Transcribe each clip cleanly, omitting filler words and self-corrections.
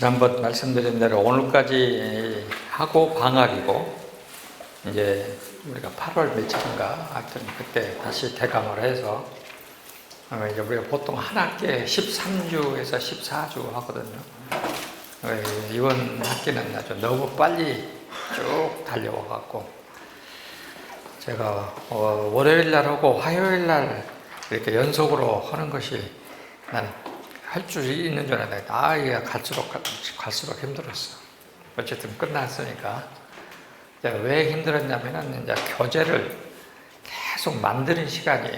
지난번 말씀드린 대로 오늘까지 하고 방학이고, 이제 우리가 8월 며칠인가 하여튼 그때 다시 대강을 해서 이제 우리가 보통 한 학기에 13주에서 14주 하거든요. 이번 학기는 아주 너무 빨리 쭉 달려와 갖고 제가 월요일 날 하고 화요일 날 이렇게 연속으로 하는 것이 난 할 줄 있는 줄 알았는데 이게 갈수록 힘들었어. 어쨌든 끝났으니까. 왜 힘들었냐면은 이제 교재를 계속 만드는 시간이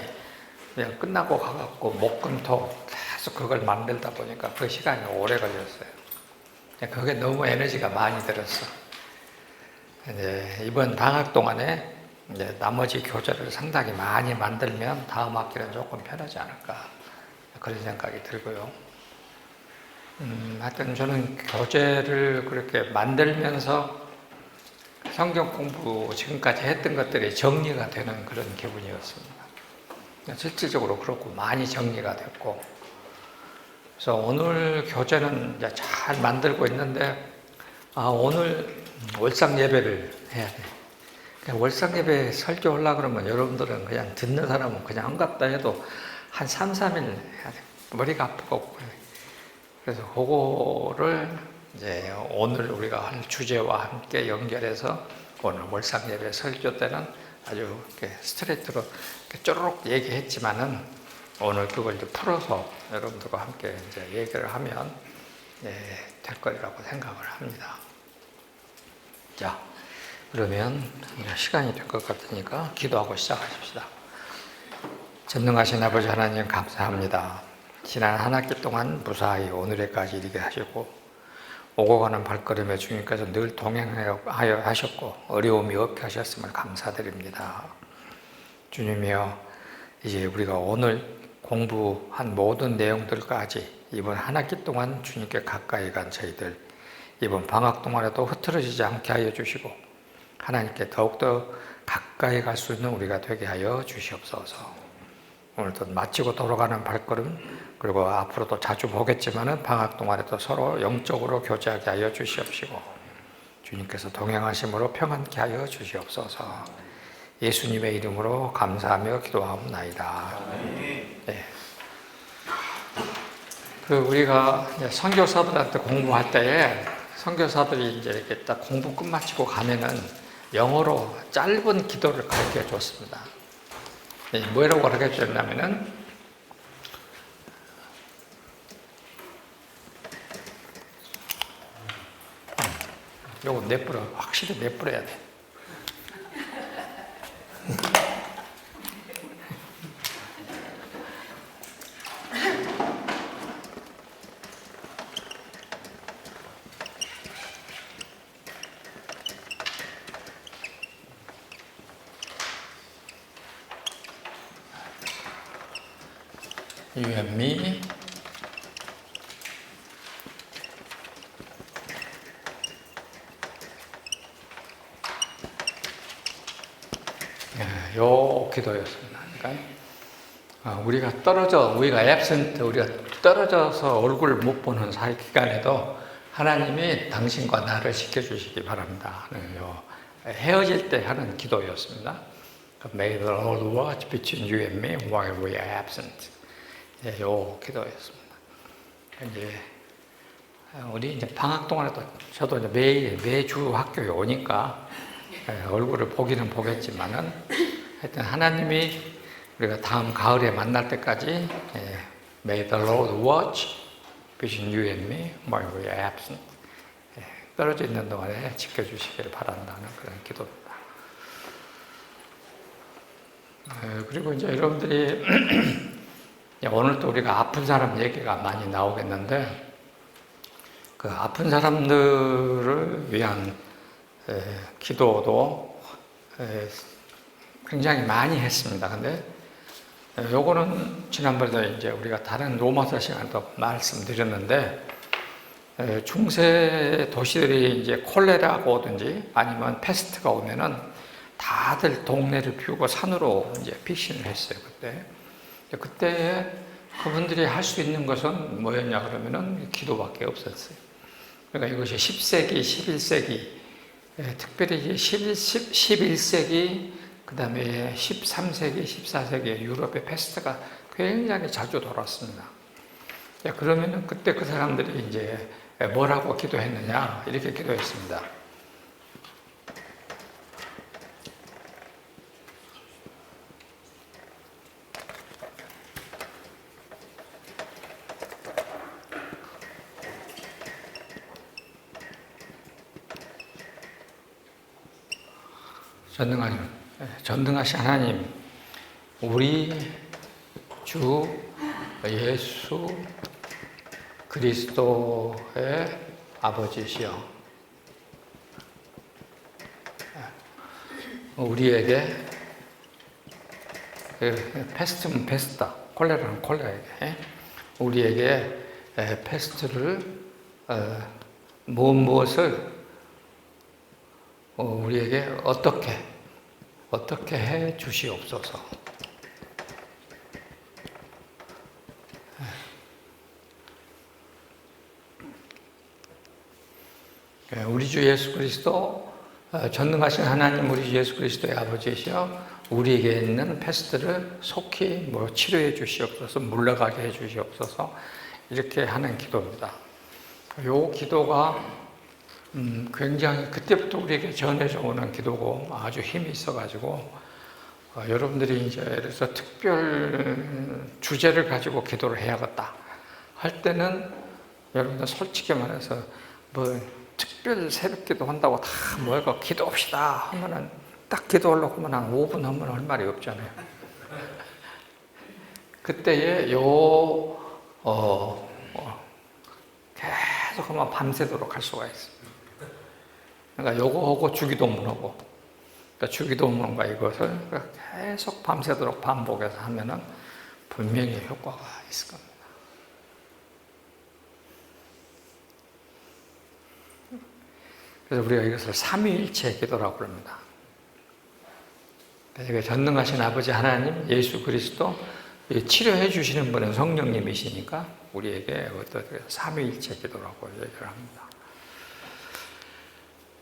그냥 끝나고 가갖고 목금토 계속 그걸 만들다 보니까 그 시간이 오래 걸렸어요. 그게 너무 에너지가 많이 들었어. 이제 이번 방학 동안에 이제 나머지 교재를 상당히 많이 만들면 다음 학기는 조금 편하지 않을까 그런 생각이 들고요. 하여튼 저는 교재를 그렇게 만들면서 성경 공부 지금까지 했던 것들이 정리가 되는 그런 기분이었습니다. 실질적으로 그렇고 많이 정리가 됐고, 그래서 오늘 교재는 이제 잘 만들고 있는데 오늘 월상 예배를 해야 돼. 월상 예배 설교하려고 그러면 여러분들은 그냥 듣는 사람은 그냥 한갑다 해도 한 3, 4일 해야 돼. 머리가 아프고. 그래서 그거를 이제 오늘 우리가 할 주제와 함께 연결해서 오늘 월상 예배 설교 때는 아주 이렇게 스트레이트로 이렇게 쪼르륵 얘기했지만은 오늘 그걸 이제 풀어서 여러분들과 함께 이제 얘기를 하면 될 거라고 생각을 합니다. 자, 그러면 시간이 될 것 같으니까 기도하고 시작하십시다. 전능하신 아버지 하나님 감사합니다. 지난 한 학기 동안 무사히 오늘에까지 이르게 하시고 오고 가는 발걸음에 주님께서 늘 동행하여 하셨고 어려움이 없게 하셨음을 감사드립니다. 주님이여, 이제 우리가 오늘 공부한 모든 내용들까지 이번 한 학기 동안 주님께 가까이 간 저희들 이번 방학 동안에도 흐트러지지 않게 하여 주시고 하나님께 더욱더 가까이 갈 수 있는 우리가 되게 하여 주시옵소서. 오늘도 마치고 돌아가는 발걸음, 그리고 앞으로도 자주 보겠지만은 방학 동안에도 서로 영적으로 교제하게 하여 주시옵시고 주님께서 동행하심으로 평안케 하여 주시옵소서. 예수님의 이름으로 감사하며 기도하옵나이다. 네. 우리가 선교사들한테 공부할 때에 선교사들이 이제 이렇게 딱 공부 끝마치고 가면은 영어로 짧은 기도를 가르쳐 줬습니다. 뭐라고 가르쳐 줬냐면은 요거 내뿌려, 확실히 내뿌려야 돼. You and me. 요 기도였습니다. 그러니까 우리가 absent, 우리가 떨어져서 얼굴을 못 보는 사이 기간에도 하나님이 당신과 나를 지켜주시기 바랍니다. 헤어질 때 하는 기도였습니다. May the Lord watch between you and me while we are absent. 요 기도였습니다. 이제 우리 이제 방학 동안에도 저도 이제 매주 학교에 오니까 얼굴을 보기는 보겠지만은 하여튼 하나님이 우리가 다음 가을에 만날 때까지 May the Lord watch between you and me while we are absent. 떨어져 있는 동안에 지켜주시기를 바란다는 그런 기도입니다. 그리고 이제 여러분들이 오늘도 우리가 아픈 사람 얘기가 많이 나오겠는데 그 아픈 사람들을 위한 기도도 굉장히 많이 했습니다. 근데 요거는 지난번에도 이제 우리가 다른 로마서 시간에도 말씀드렸는데 중세 도시들이 이제 콜레라가 오든지 아니면 페스트가 오면은 다들 동네를 비우고 산으로 이제 피신을 했어요. 그때 그분들이 할 수 있는 것은 뭐였냐 그러면은 기도밖에 없었어요. 그러니까 이것이 10세기, 11세기, 특별히 11세기, 그 다음에 13세기, 14세기 유럽의 패스트가 굉장히 자주 돌았습니다. 그러면은 그때 그 사람들이 이제 뭐라고 기도했느냐, 이렇게 기도했습니다. 전능하신 하나님, 우리 주 예수 그리스도의 아버지시여, 우리에게 패스트면 패스트다, 콜레라는 콜레라에게 우리에게 패스트를 무엇을 우리에게 어떻게 해 주시옵소서. 우리 주 예수 그리스도, 전능하신 하나님 우리 주 예수 그리스도의 아버지시여, 우리에게 있는 패스트를 속히 치료해 주시옵소서, 물러가게 해 주시옵소서, 이렇게 하는 기도입니다. 이 기도가 굉장히 그때부터 우리에게 전해져 오는 기도고 아주 힘이 있어가지고, 여러분들이 이제 그래서 특별 주제를 가지고 기도를 해야겠다 할 때는, 여러분들 솔직히 말해서 특별 새벽 기도 한다고 다 뭐가 기도합시다 하면은, 딱 기도하려고 하면 한 5분 하면 할 말이 없잖아요. 그때에 계속 하면 밤새도록 할 수가 있습니다. 그러니까 요거하고 주기도문하고, 그러니까 주기도문과 이것을 계속 밤새도록 반복해서 하면은 분명히 효과가 있을 겁니다. 그래서 우리가 이것을 삼위일체 기도라고 합니다. 전능하신 아버지 하나님, 예수 그리스도, 치료해 주시는 분은 성령님이시니까 우리에게 삼위일체 기도라고 얘기를 합니다.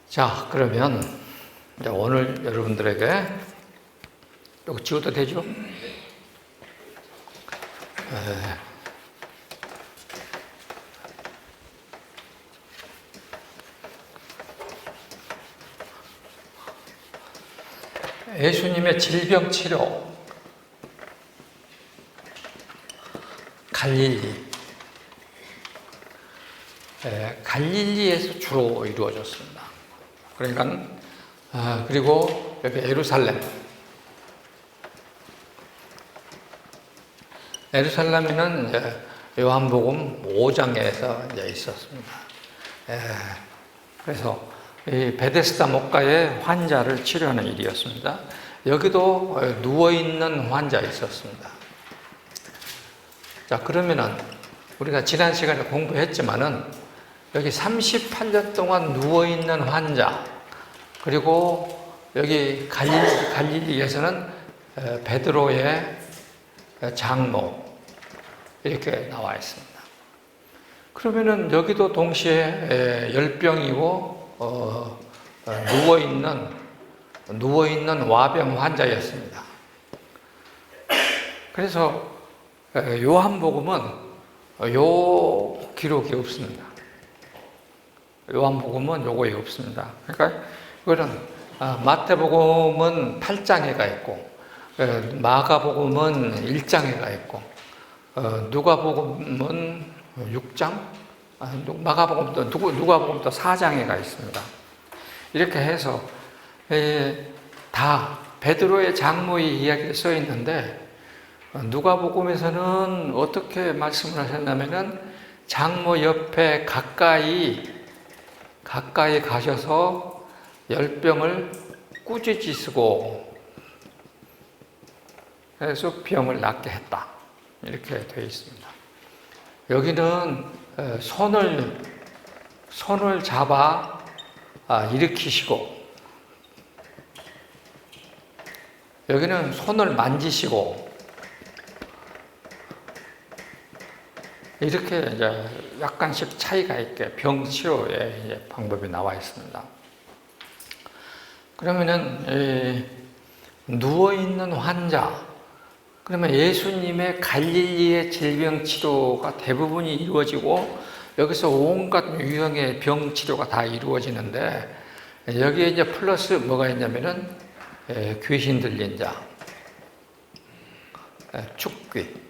자, 그러면 오늘 여러분들에게 이거 지워도 되죠? 예수님의 질병 치료, 갈릴리에서 주로 이루어졌습니다. 그러니까 그리고 여기 예루살렘에는 이제 요한복음 5장에서 이제 있었습니다. 그래서 이 베데스다 목가의 환자를 치료하는 일이었습니다. 여기도 누워있는 환자 있었습니다. 자, 그러면은 우리가 지난 시간에 공부했지만은 여기 38년 동안 누워있는 환자, 그리고 여기 갈릴리에서는 베드로의 장모, 이렇게 나와 있습니다. 그러면은 여기도 동시에 열병이고 누워있는 와병 환자였습니다. 그래서 요한복음은 요 기록이 없습니다. 요한복음은 요거에 없습니다. 그러니까 이거는 마태복음은 8장에가 있고, 마가복음은 1장에가 있고, 누가복음은 6장, 누가복음도 4장에가 있습니다. 이렇게 해서 다 베드로의 장모의 이야기가 써 있는데, 누가복음에서는 어떻게 말씀을 하셨냐면은 장모 옆에 가까이 가셔서 열병을 꾸짖으시고 해서 병을 낫게 했다, 이렇게 되어 있습니다. 여기는 손을 잡아 일으키시고, 여기는 손을 만지시고, 이렇게 이제 약간씩 차이가 있게 병 치료의 이제 방법이 나와 있습니다. 그러면은 누워 있는 환자, 그러면 예수님의 갈릴리의 질병 치료가 대부분이 이루어지고 여기서 온갖 유형의 병 치료가 다 이루어지는데 여기에 이제 플러스 뭐가 있냐면은 귀신 들린 자, 축귀,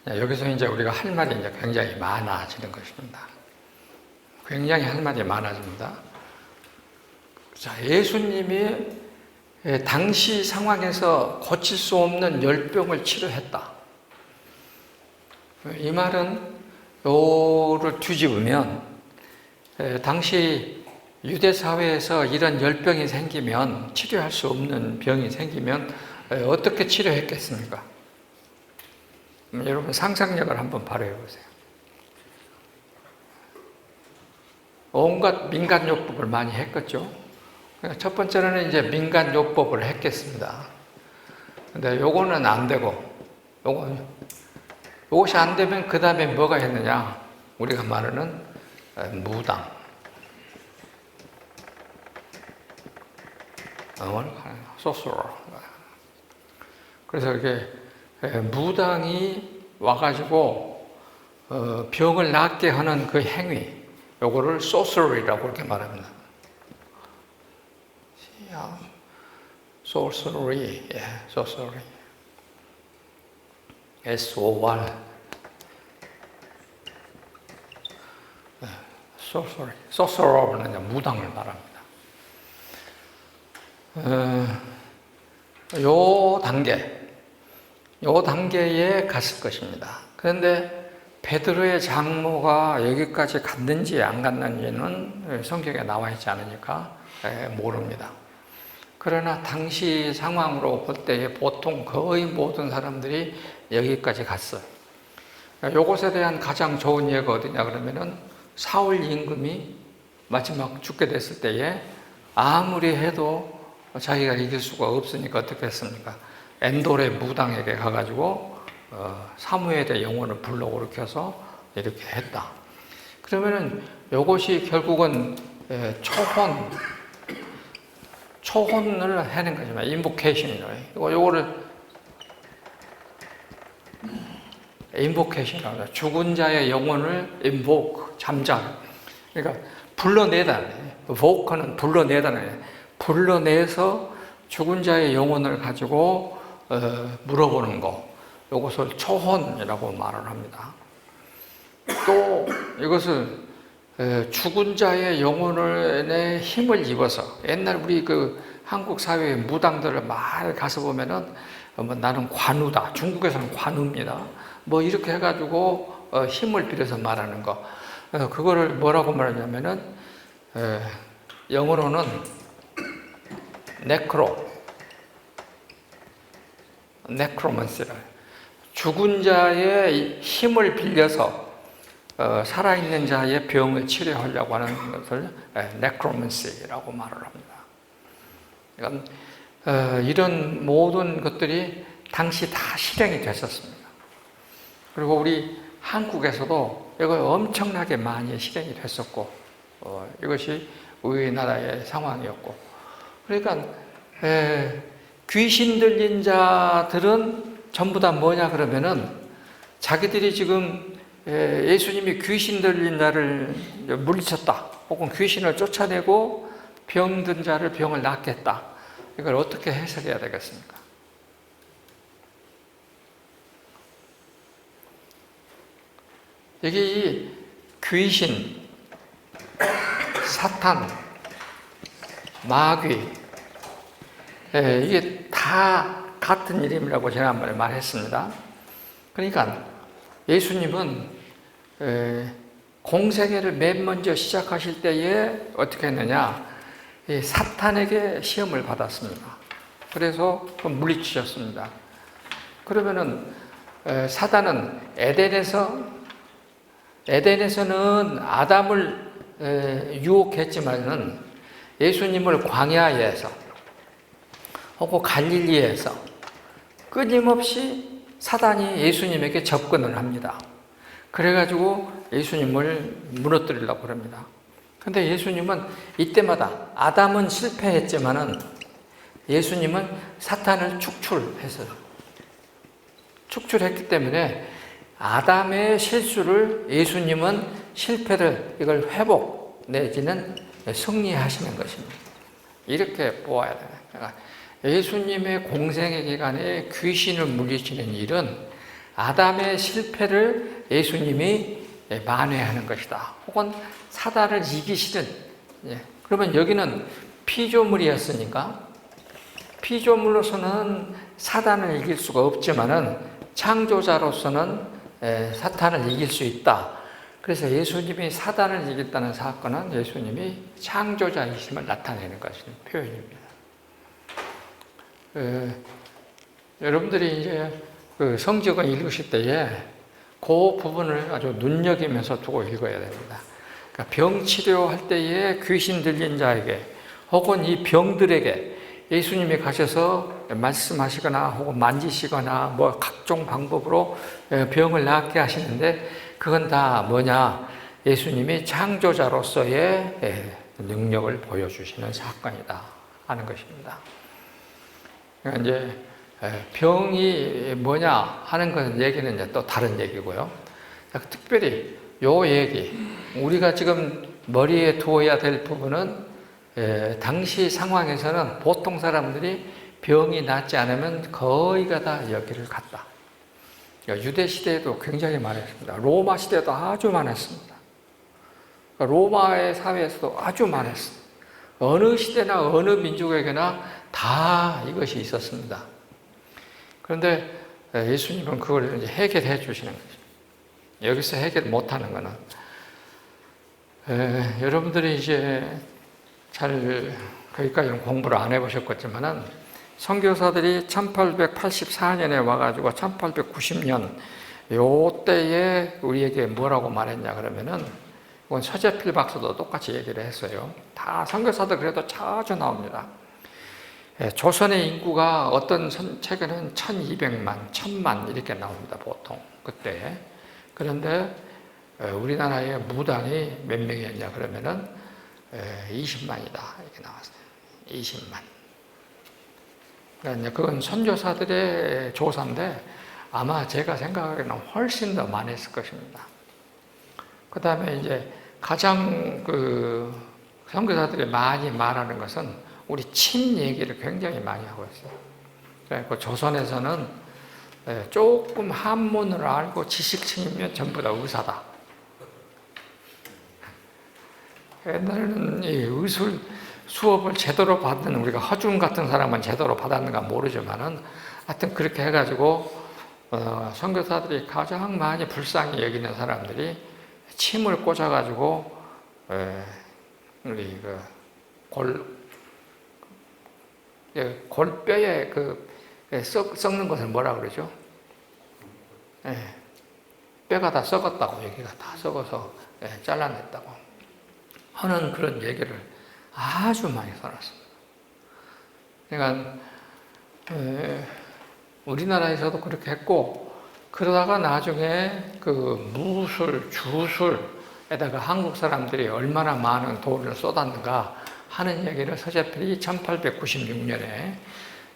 여기서 이제 우리가 할 말이 이제 굉장히 많아지는 것입니다. 굉장히 할 말이 많아집니다. 자, 예수님이 당시 상황에서 고칠 수 없는 열병을 치료했다. 이 말은 요를 뒤집으면 당시 유대 사회에서 이런 열병이 생기면 치료할 수 없는 병이 생기면 어떻게 치료했겠습니까? 여러분 상상력을 한번 발휘해 보세요. 온갖 민간요법을 많이 했겠죠. 첫 번째는 이제 민간요법을 했겠습니다. 근데 요거는 안 되고, 요것이 안 되면 그 다음에 뭐가 했느냐? 우리가 말하는 무당. 소스로. 그래서 이게 무당이 와가지고 병을 낫게 하는 그 행위, 요거를 소스러리라고 이렇게 말합니다. 소스러리, 소스러리. S-O-R. 소스러리. 소스러리는 무당을 말합니다. 요 단계에 갔을 것입니다. 그런데 베드로의 장모가 여기까지 갔는지 안 갔는지는 성경에 나와 있지 않으니까 모릅니다. 그러나 당시 상황으로 볼 때에 보통 거의 모든 사람들이 여기까지 갔어요. 이것에 대한 가장 좋은 예가 어디냐 그러면은 사울 임금이 마지막 죽게 됐을 때에 아무리 해도 자기가 이길 수가 없으니까 어떻게 했습니까? 엔돌의 무당에게 가가지고 사무엘의 영혼을 불러오르켜서 이렇게 했다. 그러면은 이것이 결국은 초혼을 하는 거지만 인보케이션이라고 해요. 요거를 인보케이션이라고 해요. 죽은 자의 영혼을 인보크, 잠자. 그러니까 불러내다는 거예요. 보크는 불러내다는 거예요. 불러내서 죽은 자의 영혼을 가지고 물어보는 거. 이것을 초혼이라고 말을 합니다. 또 이것을 죽은 자의 영혼에 힘을 입어서 옛날 우리 그 한국 사회의 무당들을 말 가서 보면은 나는 관우다. 중국에서는 관우입니다. 뭐 이렇게 해가지고 힘을 빌어서 말하는 거. 그거를 뭐라고 말하냐면은 영어로는 네크로먼시라. 죽은 자의 힘을 빌려서 살아있는 자의 병을 치료하려고 하는 것을 네크로먼시라고 말을 합니다. 그러니까 이런 모든 것들이 당시 다 실행이 됐었습니다. 그리고 우리 한국에서도 이거 엄청나게 많이 실행이 됐었고 이것이 우리나라의 상황이었고, 그러니까 귀신 들린 자들은 전부 다 뭐냐 그러면은 자기들이 지금 예수님이 귀신 들린 자를 물리쳤다, 혹은 귀신을 쫓아내고 병든 자를 병을 낫게 했다. 이걸 어떻게 해석해야 되겠습니까? 여기 귀신, 사탄, 마귀, 이게 다 같은 이름이라고 지난번에 말했습니다. 그러니까 예수님은 공생애를 맨 먼저 시작하실 때에 어떻게 했느냐, 사탄에게 시험을 받았습니다. 그래서 물리치셨습니다. 그러면은 사단은 에덴에서는 아담을 유혹했지만은 예수님을 광야에서 혹은 갈릴리에서 끊임없이 사단이 예수님에게 접근을 합니다. 그래가지고 예수님을 무너뜨리려고 그럽니다. 근데 예수님은 이때마다 아담은 실패했지만은 예수님은 사탄을 축출했기 때문에 아담의 실수를 예수님은 실패를 이걸 회복 내지는 승리하시는 것입니다. 이렇게 보아야 돼요. 그러니까 예수님의 공생의 기간에 귀신을 물리치는 일은 아담의 실패를 예수님이 만회하는 것이다. 혹은 사단을 이기시는, 그러면 여기는 피조물이었으니까 피조물로서는 사단을 이길 수가 없지만은 창조자로서는 사탄을 이길 수 있다. 그래서 예수님이 사단을 이겼다는 사건은 예수님이 창조자이심을 나타내는 것인 표현입니다. 여러분들이 이제 그 성경을 읽으실 때에 그 부분을 아주 눈여기면서 두고 읽어야 됩니다. 그러니까 병 치료할 때에 귀신 들린 자에게 혹은 이 병들에게 예수님이 가셔서 말씀하시거나 혹은 만지시거나 뭐 각종 방법으로 병을 낫게 하시는데 그건 다 뭐냐? 예수님이 창조자로서의 능력을 보여주시는 사건이다 하는 것입니다. 그러니까 이제 병이 뭐냐 하는 것은 얘기는 이제 또 다른 얘기고요. 특별히 요 얘기, 우리가 지금 머리에 두어야 될 부분은 당시 상황에서는 보통 사람들이 병이 낫지 않으면 거의가 다 여기를 갔다. 유대 시대에도 굉장히 많았습니다. 로마 시대도 아주 많았습니다. 로마의 사회에서도 아주 많았습니다. 어느 시대나 어느 민족에게나 다 이것이 있었습니다. 그런데 예수님은 그걸 이제 해결해 주시는 거죠. 여기서 해결 못하는 거는 여러분들이 이제 잘 거기까지는 공부를 안 해보셨겠지만은 선교사들이 1884년에 와가지고 1890년 요때에 우리에게 뭐라고 말했냐 그러면은 이건 서재필 박사도 똑같이 얘기를 했어요. 다 선교사들 그래도 자주 나옵니다. 조선의 인구가 어떤 책에는 1200만, 1000만 이렇게 나옵니다. 보통 그때. 그런데 우리나라의 무당이 몇 명이었냐 그러면은 20만이다 이렇게 나왔어요. 20만. 그러니까 그건 선교사들의 조사인데 아마 제가 생각하기에는 훨씬 더 많았을 것입니다. 그 다음에 이제 가장 그 선교사들이 많이 말하는 것은 우리 침 얘기를 굉장히 많이 하고 있어요. 그러니까 조선에서는 조금 한문을 알고 지식층이면 전부 다 의사다. 옛날에는 이 의술 수업을 제대로 받는 우리가 허준 같은 사람은 제대로 받았는가 모르지만은 하여튼 그렇게 해가지고 선교사들이 가장 많이 불쌍히 여기는 사람들이 침을 꽂아가지고 우리 골뼈에 썩는 것을 뭐라 그러죠? 뼈가 다 썩었다고, 여기가 다 썩어서 잘라냈다고 하는 그런 얘기를 아주 많이 살았습니다. 그러니까 우리나라에서도 그렇게 했고, 그러다가 나중에 그 무술, 주술에다가 한국 사람들이 얼마나 많은 돈을 쏟았는가 하는 얘기를 서재필이 1896년에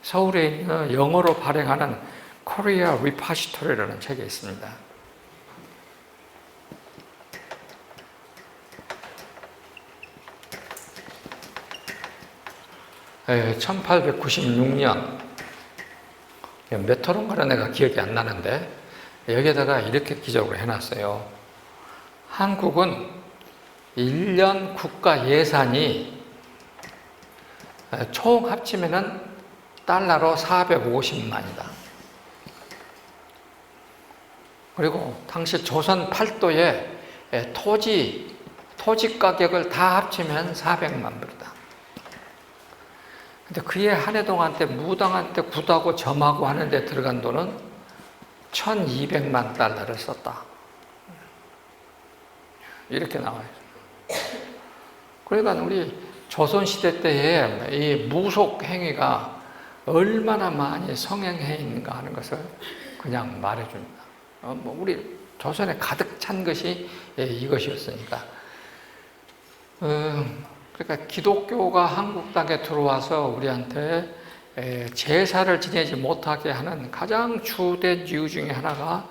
서울에 있는 영어로 발행하는 코리아 리파시토리라는 책에 있습니다. 1896년 몇 호론가를 내가 기억이 안 나는데 여기에다가 이렇게 기록을 해놨어요. 한국은 1년 국가 예산이 총 합치면은 달러로 450만이다. 그리고 당시 조선 팔도의 토지 가격을 다 합치면 400만 불이다. 근데 그해 한 해 동안 때 무당한테 굿하고 점하고 하는 데 들어간 돈은 1200만 달러를 썼다. 이렇게 나와요. 그러니까 우리 조선시대 때에 이 무속 행위가 얼마나 많이 성행해 있는가 하는 것을 그냥 말해줍니다. 우리 조선에 가득 찬 것이 이것이었으니까. 그러니까 기독교가 한국 땅에 들어와서 우리한테 제사를 지내지 못하게 하는 가장 주된 이유 중에 하나가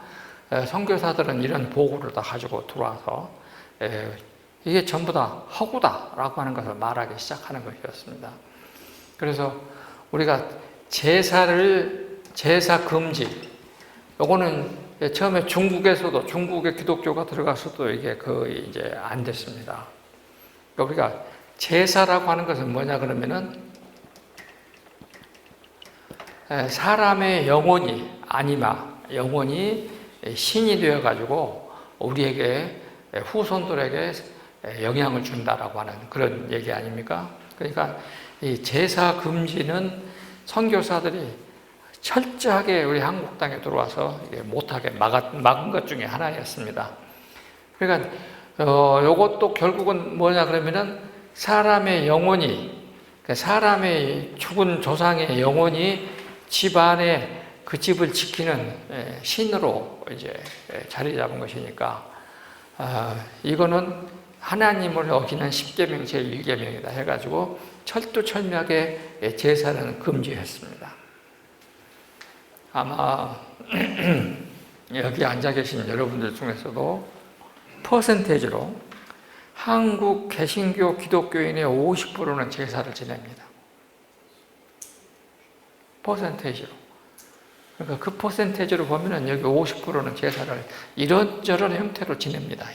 선교사들은 이런 보고를 다 가지고 들어와서 이게 전부 다 허구다라고 하는 것을 말하기 시작하는 것이었습니다. 그래서 우리가 제사 금지, 요거는 처음에 중국의 기독교가 들어가서도 이게 거의 이제 안 됐습니다. 우리가 제사라고 하는 것은 뭐냐 그러면은 사람의 영혼이 신이 되어 가지고 우리에게 후손들에게 영향을 준다라고 하는 그런 얘기 아닙니까? 그러니까 이 제사 금지는 선교사들이 철저하게 우리 한국 땅에 들어와서 못하게 막은 것 중에 하나였습니다. 그러니까 요것도 결국은 뭐냐 그러면은 사람의 죽은 조상의 영혼이 집안에 그 집을 지키는 신으로 이제 자리 잡은 것이니까 이거는 하나님을 어기는 10계명 제1계명이다 해가지고 철두철미하게 제사는 금지했습니다. 아마 여기 앉아 계신 여러분들 중에서도 퍼센테이지로 한국 개신교 기독교인의 50%는 제사를 지냅니다. 퍼센테이지로. 그러니까 그 퍼센테이지로 보면은 여기 50%는 제사를 이런저런 형태로 지냅니다.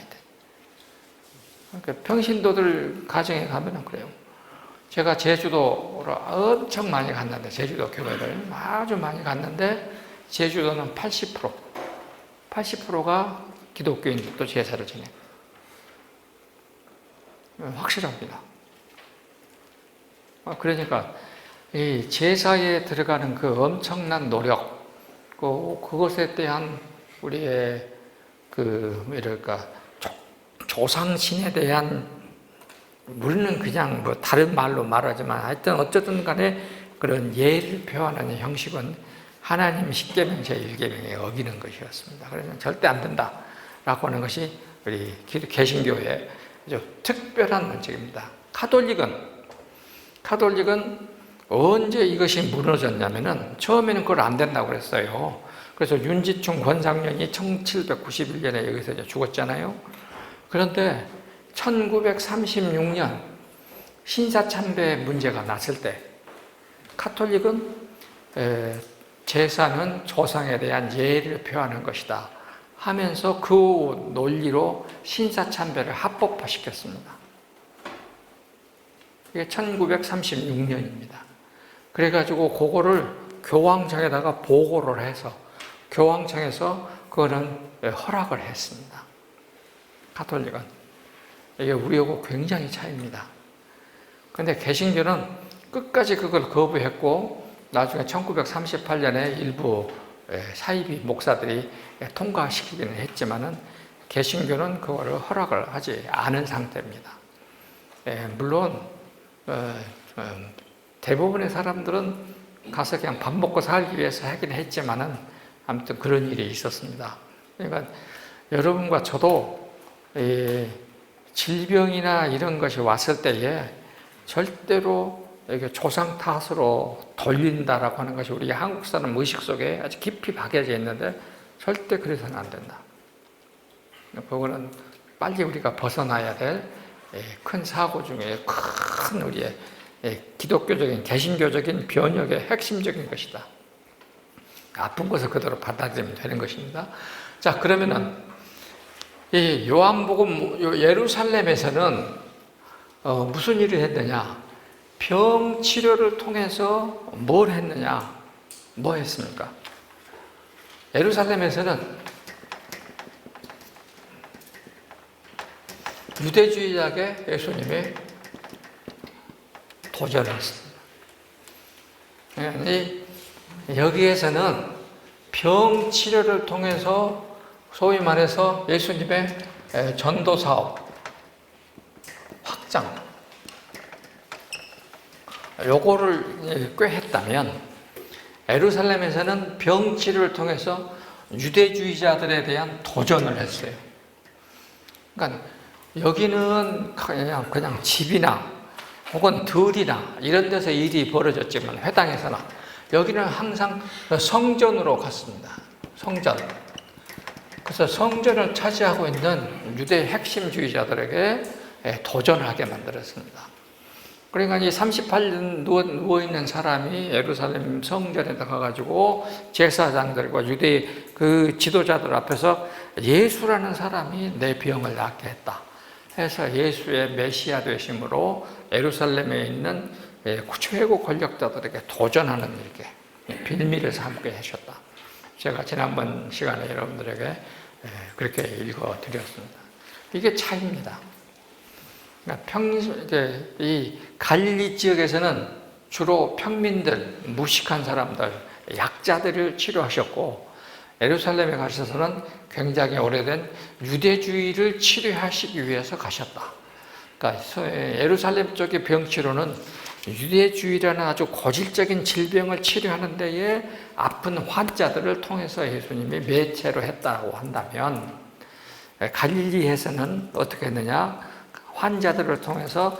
그러니까 평신도들 가정에 가면은 그래요. 제가 제주도로 엄청 많이 갔는데, 제주도 교회를 아주 많이 갔는데, 제주도는 80%가 기독교인들도 제사를 지내요. 확실합니다. 그러니까 이 제사에 들어가는 그 엄청난 노력, 그것에 대한 우리의 조상신에 대한, 우리는 그냥 뭐 다른 말로 말하지만 하여튼 어쨌든 간에 그런 예를 표현하는 형식은 하나님 10계명 제1계명에 어기는 것이었습니다. 그래서 절대 안 된다라고 하는 것이 우리 개신교의 아주 특별한 원칙입니다. 카톨릭은 언제 이것이 무너졌냐면은 처음에는 그걸 안 된다고 그랬어요. 그래서 윤지충 권상련이 1791년에 여기서 이제 죽었잖아요. 그런데 1936년 신사참배 문제가 났을 때 카톨릭은 제사는 조상에 대한 예를 표하는 것이다 하면서 그 논리로 신사참배를 합법화시켰습니다. 이게 1936년입니다. 그래가지고 그거를 교황청에다가 보고를 해서 교황청에서 그거는 허락을 했습니다. 카톨릭은. 이게 우리하고 굉장히 차이입니다. 그런데 개신교는 끝까지 그걸 거부했고 나중에 1938년에 일부 사이비 목사들이 통과시키기는 했지만은 개신교는 그거를 허락을 하지 않은 상태입니다. 물론 대부분의 사람들은 가서 그냥 밥 먹고 살기 위해서 하긴 했지만은 아무튼 그런 일이 있었습니다. 그러니까 여러분과 저도 질병이나 이런 것이 왔을 때에 절대로 이게 조상 탓으로 돌린다라고 하는 것이 우리 한국 사람 의식 속에 아주 깊이 박혀져 있는데 절대 그래서는 안 된다. 그거는 빨리 우리가 벗어나야 될 큰 사고 중에 큰 우리의 기독교적인 개신교적인 변혁의 핵심적인 것이다. 아픈 것을 그대로 받아들이면 되는 것입니다. 자, 그러면은 이 요한복음 예루살렘에서는 무슨 일을 했느냐? 병 치료를 통해서 뭘 했느냐? 뭐 했습니까? 예루살렘에서는 유대주의자에게 예수님이 도전을 했습니다. 여기에서는 병 치료를 통해서 소위 말해서 예수님의 전도 사업 확장 요거를 꽤 했다면 예루살렘에서는 병치료를 통해서 유대주의자들에 대한 도전을 했어요. 그러니까 여기는 그냥 집이나 혹은 들이나 이런 데서 일이 벌어졌지만 회당에서나 여기는 항상 성전으로 갔습니다. 성전. 그래서 성전을 차지하고 있는 유대 핵심주의자들에게 도전하게 만들었습니다. 그러니까 이 38년 누워있는 사람이 예루살렘 성전에 가가지고 제사장들과 유대 그 지도자들 앞에서 예수라는 사람이 내 병을 낫게 했다 해서 예수의 메시아 되심으로 예루살렘에 있는 최고 권력자들에게 도전하는 이렇게 빌미를 삼게 하셨다. 제가 지난번 시간에 여러분들에게 그렇게 읽어드렸습니다. 이게 차이입니다. 그러니까 이 갈릴리 지역에서는 주로 평민들, 무식한 사람들, 약자들을 치료하셨고, 예루살렘에 가셔서는 굉장히 오래된 유대주의를 치료하시기 위해서 가셨다. 그러니까 예루살렘 쪽의 병치료는 유대주의라는 아주 고질적인 질병을 치료하는 데에 아픈 환자들을 통해서 예수님이 매체로 했다고 한다면, 갈릴리에서는 어떻게 했느냐? 환자들을 통해서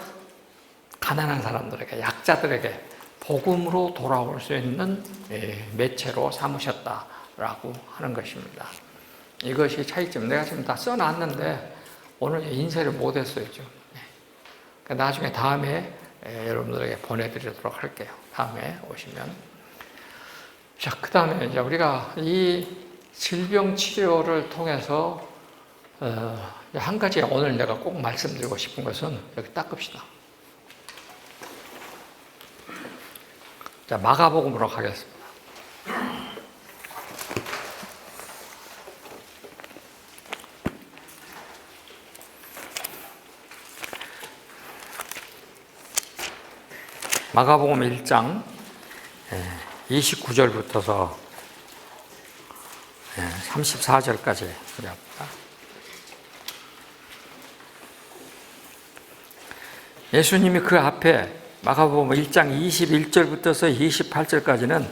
가난한 사람들에게, 약자들에게 복음으로 돌아올 수 있는 매체로 삼으셨다라고 하는 것입니다. 이것이 차이점. 내가 지금 다 써놨는데 오늘 인쇄를 못했어요. 그러니까 나중에 다음에 여러분들에게 보내드리도록 할게요. 다음에 오시면. 자, 그 다음에 이제 우리가 이 질병 치료를 통해서 한 가지 오늘 내가 꼭 말씀드리고 싶은 것은 여기 닦읍시다. 자, 마가복음으로 가겠습니다. 마가복음 1장 29절부터서 34절까지 합니다. 예수님이 그 앞에 마가복음 1장 21절부터서 28절까지는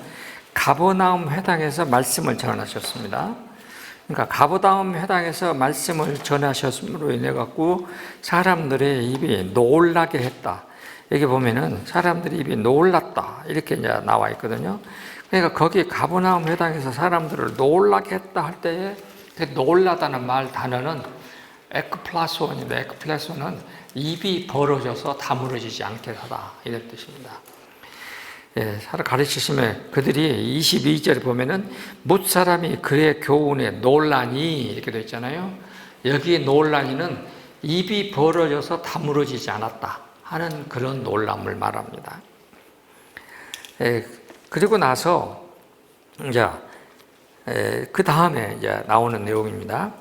가버나움 회당에서 말씀을 전하셨습니다. 그러니까 가버나움 회당에서 말씀을 전하셨음으로 인해 갖고 사람들의 입이 놀라게 했다. 여기 보면은 사람들이 입이 놀랐다 이렇게 이제 나와 있거든요. 그러니까 거기 가버나움 회당에서 사람들을 놀라게 했다 할 때에 그 놀라다는 말 단어는 에크플라소인데, 에크플라소는 입이 벌어져서 다물어지지 않게 하다 이런 뜻입니다. 가르치시면 그들이 22절에 보면은 뭇 사람이 그의 교훈에 놀라니 이렇게 되어 있잖아요. 여기 놀라니는 입이 벌어져서 다물어지지 않았다 하는 그런 놀람을 말합니다. 그리고 나서 이제 그 다음에 이제 나오는 내용입니다.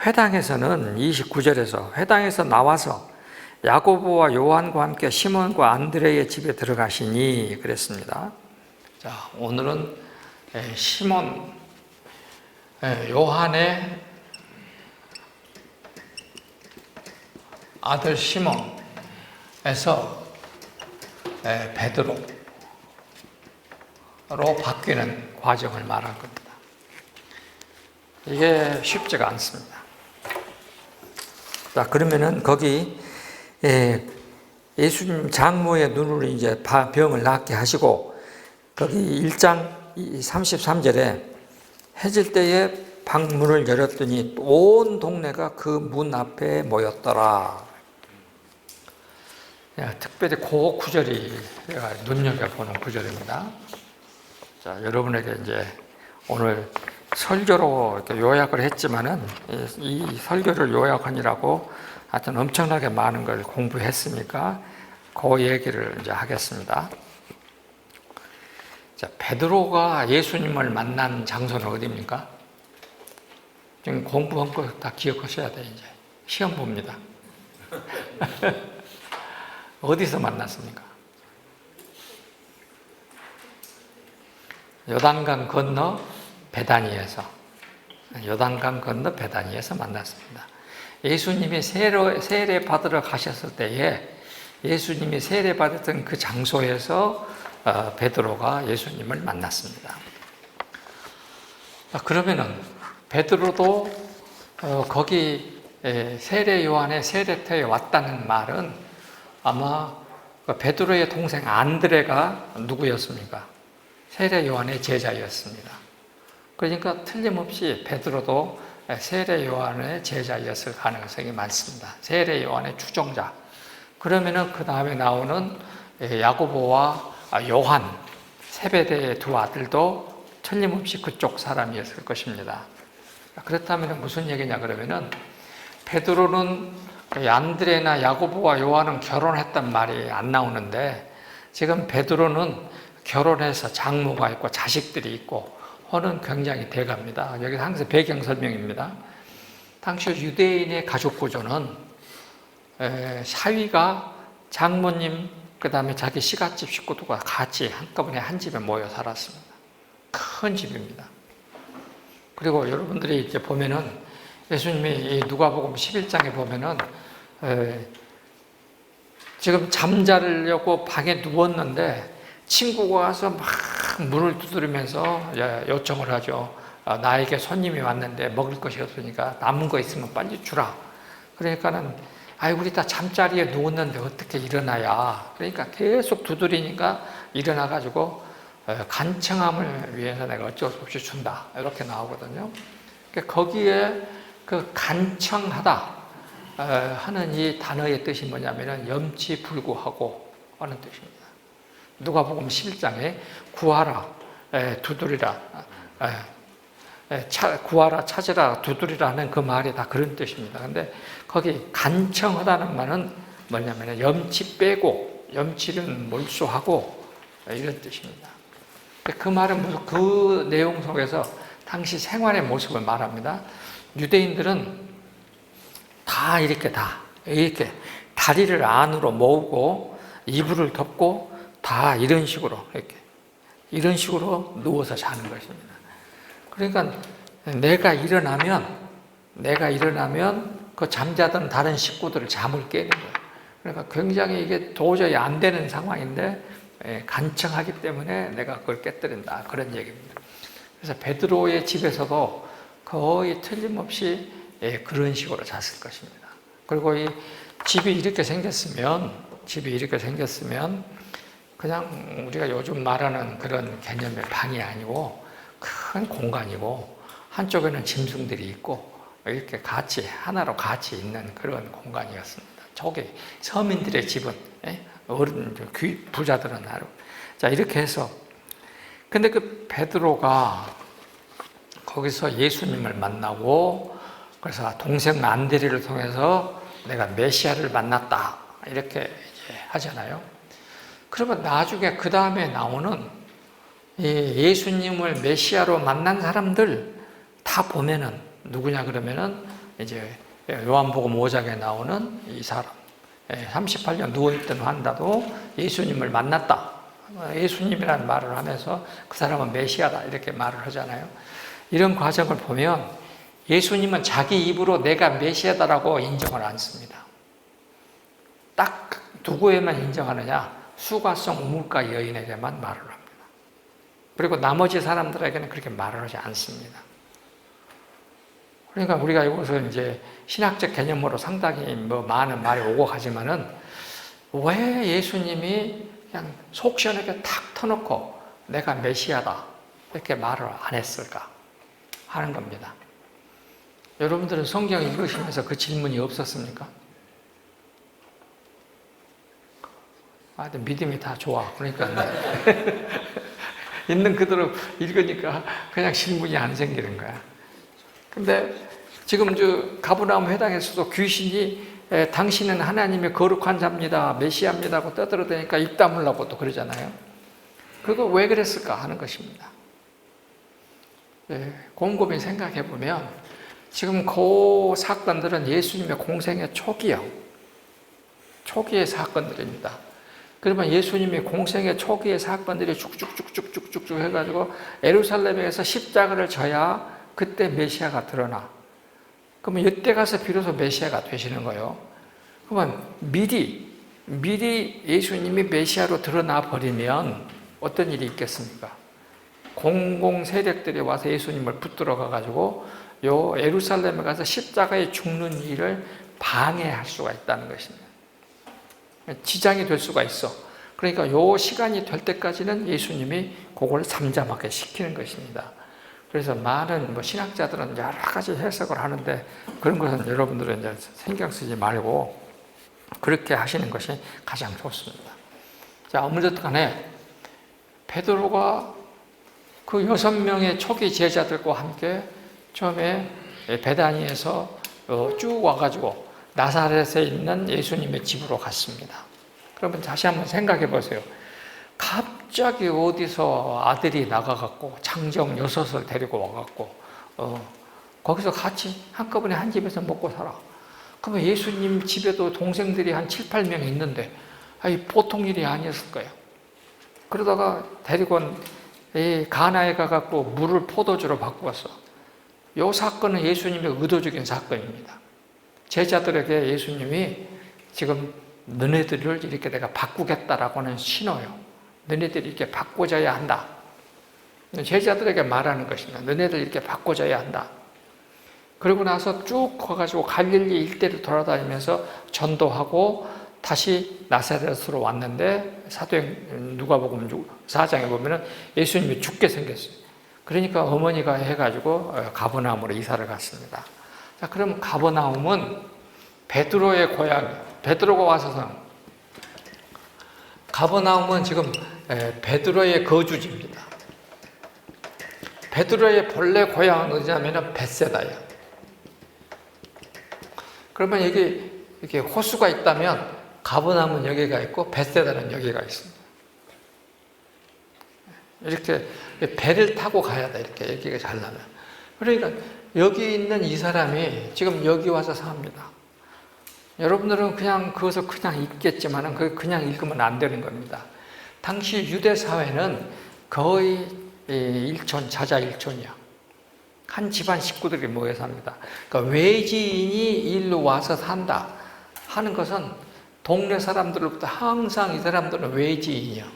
회당에서는 29절에서 회당에서 나와서 야고보와 요한과 함께 시몬과 안드레의 집에 들어가시니 그랬습니다. 자, 오늘은 시몬, 요한의 아들 시몬에서 베드로로 바뀌는 과정을 말한 겁니다. 이게 쉽지가 않습니다. 자, 그러면은 거기 예수님 장모의 눈으로 이제 병을 낫게 하시고 거기 1장 33절에 해질 때에 방문을 열었더니 온 동네가 그 문 앞에 모였더라. 특별히 그 구절이 제가 눈여겨보는 구절입니다. 자, 여러분에게 이제 오늘 설교로 이렇게 요약을 했지만은 이 설교를 요약하느라고 하여튼 엄청나게 많은 걸 공부했으니까 그 얘기를 이제 하겠습니다. 자, 베드로가 예수님을 만난 장소는 어디입니까? 지금 공부한 거 다 기억하셔야 돼, 이제. 시험 봅니다. 어디서 만났습니까? 요단강 건너 베다니에서. 요단강 건너 베다니에서 만났습니다. 예수님이 세례 받으러 가셨을 때에 예수님이 세례 받았던 그 장소에서 베드로가 예수님을 만났습니다. 그러면은 베드로도 거기 세례 요한의 세례터에 왔다는 말은 아마 베드로의 동생 안드레가 누구였습니까? 세례 요한의 제자였습니다. 그러니까 틀림없이 베드로도 세례 요한의 제자였을 가능성이 많습니다. 세례 요한의 추종자. 그러면은 그 다음에 나오는 야고보와 요한, 세베대의 두 아들도 틀림없이 그쪽 사람이었을 것입니다. 그렇다면 무슨 얘기냐 그러면은 베드로는 안드레나 야고보와 요한은 결혼했단 말이 안 나오는데 지금 베드로는 결혼해서 장모가 있고 자식들이 있고 하는 굉장히 대가입니다. 여기 항상 배경 설명입니다. 당시 유대인의 가족 구조는 사위가 장모님 그 다음에 자기 시갓집 식구들과 같이 한꺼번에 한 집에 모여 살았습니다. 큰 집입니다. 그리고 여러분들이 이제 보면은 예수님이 누가복음 11장에 보면은 지금 잠자려고 방에 누웠는데 친구가 와서 막 문을 두드리면서 요청을 하죠. 나에게 손님이 왔는데 먹을 것이 없으니까 남은 거 있으면 빨리 주라. 그러니까는 우리 다 잠자리에 누웠는데 어떻게 일어나야. 그러니까 계속 두드리니까 일어나가지고 간청함을 위해서 내가 어쩔 수 없이 준다. 이렇게 나오거든요. 거기에 그 간청하다 하는 이 단어의 뜻이 뭐냐면은 염치불구하고 하는 뜻입니다. 누가복음 11장에 구하라, 두드리라, 구하라, 찾으라, 두드리라 하는 그 말이 다 그런 뜻입니다. 근데 거기 간청하다는 말은 뭐냐면 염치 빼고, 염치는 몰수하고 이런 뜻입니다. 그 말은 그 내용 속에서 당시 생활의 모습을 말합니다. 유대인들은 다 이렇게 다리를 안으로 모으고 이불을 덮고 다 이런 식으로 누워서 자는 것입니다. 그러니까 내가 일어나면 그 잠자던 다른 식구들을 잠을 깨는 거예요. 그러니까 굉장히 이게 도저히 안 되는 상황인데 간청하기 때문에 내가 그걸 깨뜨린다. 그런 얘기입니다. 그래서 베드로의 집에서도 거의 틀림없이 그런 식으로 잤을 것입니다. 그리고 이 집이 이렇게 생겼으면 그냥 우리가 요즘 말하는 그런 개념의 방이 아니고 큰 공간이고 한쪽에는 짐승들이 있고 이렇게 같이 하나로 같이 있는 그런 공간이었습니다. 저기 서민들의 집은 어른 부자들은 하루 자 이렇게 해서 근데 그 베드로가 거기서 예수님을 만나고 그래서 동생 안드레를 통해서 내가 메시아를 만났다 이렇게 이제 하잖아요. 그러면 나중에 그 다음에 나오는 예수님을 메시아로 만난 사람들 다 보면은 누구냐 그러면은 이제 요한복음 5장에 나오는 이 사람 38년 누워있던 환자도 예수님을 만났다. 예수님이라는 말을 하면서 그 사람은 메시아다 이렇게 말을 하잖아요. 이런 과정을 보면 예수님은 자기 입으로 내가 메시아다라고 인정을 안 씁니다. 딱 누구에만 인정하느냐? 수가성 우물가 여인에게만 말을 합니다. 그리고 나머지 사람들에게는 그렇게 말을 하지 않습니다. 그러니까 우리가 이것을 이제 신학적 개념으로 상당히 많은 말이 오고 가지만은 왜 예수님이 그냥 속 시원하게 탁 터놓고 내가 메시아다 이렇게 말을 안 했을까 하는 겁니다. 여러분들은 성경 읽으시면서 그 질문이 없었습니까? 믿음이 다 좋아. 그러니까 있는 그대로 읽으니까 그냥 질문이 안 생기는 거야. 근데 지금 가버나움 회당에서도 귀신이 당신은 하나님의 거룩한 자입니다. 메시아입니다 하고 떠들어대니까 입 다물라고 또 그러잖아요. 그거 왜 그랬을까 하는 것입니다. 곰곰이 생각해 보면 지금 그 사건들은 예수님의 공생의 초기의 사건들입니다. 그러면 예수님이 공생의 초기의 사건들이 쭉쭉쭉쭉쭉쭉 해가지고 예루살렘에서 십자가를 져야 그때 메시아가 드러나. 그러면 이때 가서 비로소 메시아가 되시는 거예요. 그러면 미리 예수님이 메시아로 드러나 버리면 어떤 일이 있겠습니까? 공공 세력들이 와서 예수님을 붙들어 가가지고 요 예루살렘에 가서 십자가에 죽는 일을 방해할 수가 있다는 것입니다. 지장이 될 수가 있어. 그러니까 요 시간이 될 때까지는 예수님이 그걸 잠잠하게 시키는 것입니다. 그래서 많은 신학자들은 여러 가지 해석을 하는데 그런 것은 여러분들은 이제 신경 쓰지 말고 그렇게 하시는 것이 가장 좋습니다. 자, 어쨌든 간에 베드로가 그 6명의 초기 제자들과 함께 처음에 베다니에서 쭉 와가지고 나사렛에 있는 예수님의 집으로 갔습니다. 그러면 다시 한번 생각해 보세요. 갑자기 어디서 아들이 나가갖고 창정 6을 데리고 와갖고 거기서 같이 한꺼번에 한 집에서 먹고 살아. 그러면 예수님 집에도 동생들이 한 7, 8명 있는데 보통 일이 아니었을 거예요. 그러다가 데리고 가나에 가갖고 물을 포도주로 바꾸었어. 이 사건은 예수님의 의도적인 사건입니다. 제자들에게 예수님이 지금 너네들을 이렇게 내가 바꾸겠다라고 하는 신호요. 너네들이 이렇게 바꿔줘야 한다. 제자들에게 말하는 것입니다. 너네들 이렇게 바꿔줘야 한다. 그러고 나서 쭉 가가지고 갈릴리 일대를 돌아다니면서 전도하고 다시 나사렛으로 왔는데 사도행 누가복음 4장에 보면은 예수님이 죽게 생겼어요. 그러니까 어머니가 해가지고 가버나움으로 이사를 갔습니다. 자, 그럼 가버나움은 베드로의 고향, 베드로가 와서 가버나움은 지금 베드로의 거주지입니다. 베드로의 본래 고향은 어디냐면 벳세다예요. 그러면 여기 이렇게 호수가 있다면 가버나움은 여기가 있고 벳세다는 여기가 있습니다. 이렇게 배를 타고 가야 돼. 이렇게 여기가 가려면. 그러니까 여기 있는 이 사람이 지금 여기 와서 삽니다. 여러분들은 그냥 그것을 그냥 읽겠지만 그냥 읽으면 안 되는 겁니다. 당시 유대 사회는 거의 일촌, 자자 일촌이야. 한 집안 식구들이 모여 삽니다. 그러니까 외지인이 일로 와서 산다 하는 것은 동네 사람들로부터 항상 이 사람들은 외지인이야.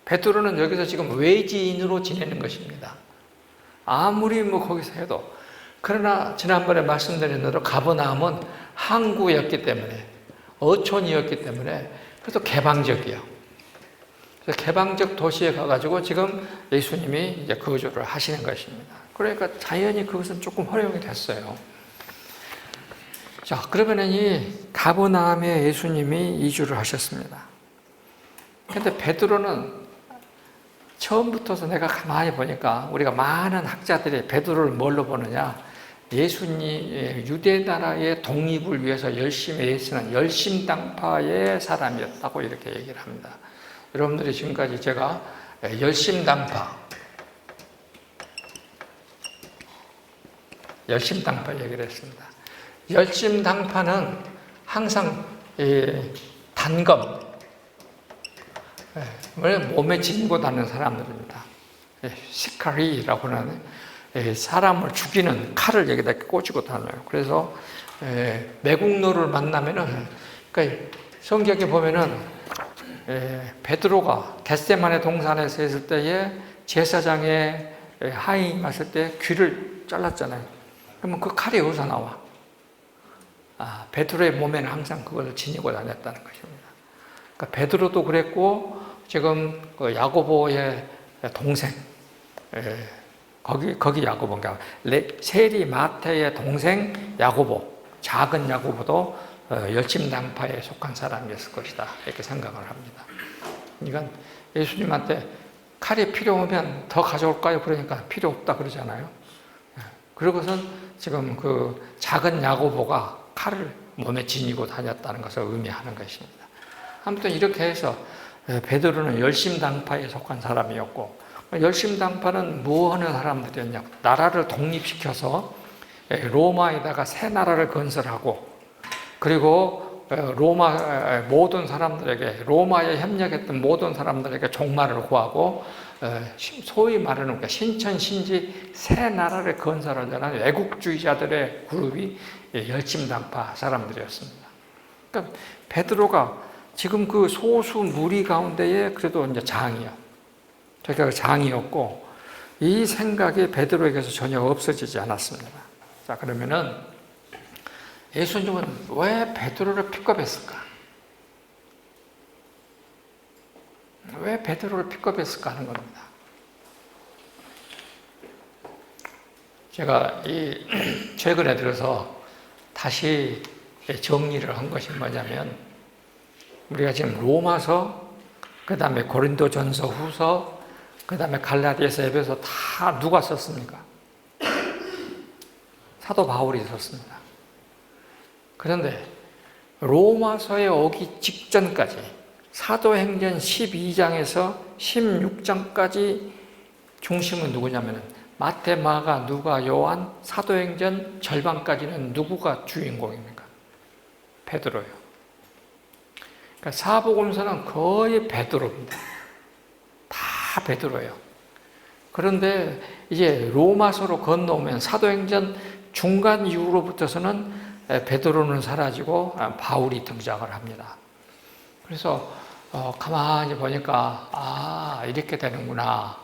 베드로는 여기서 지금 외지인으로 지내는 것입니다. 아무리 거기서 해도. 그러나 지난번에 말씀드린 대로 가버나움은 항구였기 때문에, 어촌이었기 때문에 그래도 개방적이에요. 그래서 개방적 도시에 가가지고 지금 예수님이 이제 거주를 하시는 것입니다. 그러니까 자연히 그것은 조금 허용이 됐어요. 자, 그러면은 이 가버나움에 예수님이 이주를 하셨습니다. 근데 베드로는 처음부터서 내가 가만히 보니까 우리가 많은 학자들이 베드로를 뭘로 보느냐? 예수님, 유대 나라의 독립을 위해서 열심히 애쓰는 열심당파의 사람이었다고 이렇게 얘기를 합니다. 여러분들이 지금까지 제가 열심당파 얘기를 했습니다. 열심당파는 항상 단검, 몸에 지니고 다니는 사람들입니다. 시카리라고 하는 사람을 죽이는 칼을 여기다 꽂고 다녀요. 그래서 매국노를 만나면은, 그러니까 성경에 보면은 베드로가 겟세마네 동산에서 있을 때에 제사장의 하인이 왔을 때 귀를 잘랐잖아요. 그러면 그 칼이 어디서 나와? 베드로의 몸에는 항상 그걸 지니고 다녔다는 것입니다. 그러니까 베드로도 그랬고 지금 그 야고보의 동생, 거기 야고보인가? 세리 마태의 동생 야고보, 작은 야고보도 열심당파에 속한 사람이었을 것이다. 이렇게 생각을 합니다. 그러니까 예수님한테 칼이 필요하면 더 가져올까요? 그러니까 필요 없다 그러잖아요. 그러고선 지금 그 작은 야고보가 칼을 몸에 지니고 다녔다는 것을 의미하는 것입니다. 아무튼 이렇게 해서 베드로는 열심당파에 속한 사람이었고, 열심당파는 뭐 하는 사람들이었냐? 나라를 독립시켜서 로마에다가 새 나라를 건설하고, 그리고 로마 모든 사람들에게, 로마에 협력했던 모든 사람들에게 종말을 구하고, 소위 말하는 신천신지 새 나라를 건설하려는 애국주의자들의 그룹이 열심당파 사람들이었습니다. 그러니까 베드로가 지금 그 소수 무리 가운데에 그래도 이제 장이요. 저희가 장이었고, 이 생각이 베드로에게서 전혀 없어지지 않았습니다. 자, 그러면은 예수님은 왜 베드로를 픽업했을까? 왜 베드로를 픽업했을까 하는 겁니다. 제가 최근에 들어서 다시 정리를 한 것이 뭐냐면, 우리가 지금 로마서, 그 다음에 고린도전서, 후서, 그 다음에 갈라디아서, 에베소 다 누가 썼습니까? 사도 바울이 썼습니다. 그런데 로마서에 오기 직전까지 사도행전 12장에서 16장까지 중심은 누구냐면 마태, 마가, 누가, 요한, 사도행전 절반까지는 누구가 주인공입니까? 베드로요. 그러니까 사복음서는 거의 베드로입니다. 다 베드로예요. 그런데 이제 로마서로 건너오면 사도행전 중간 이후로부터서는 베드로는 사라지고 바울이 등장을 합니다. 그래서 가만히 보니까 이렇게 되는구나.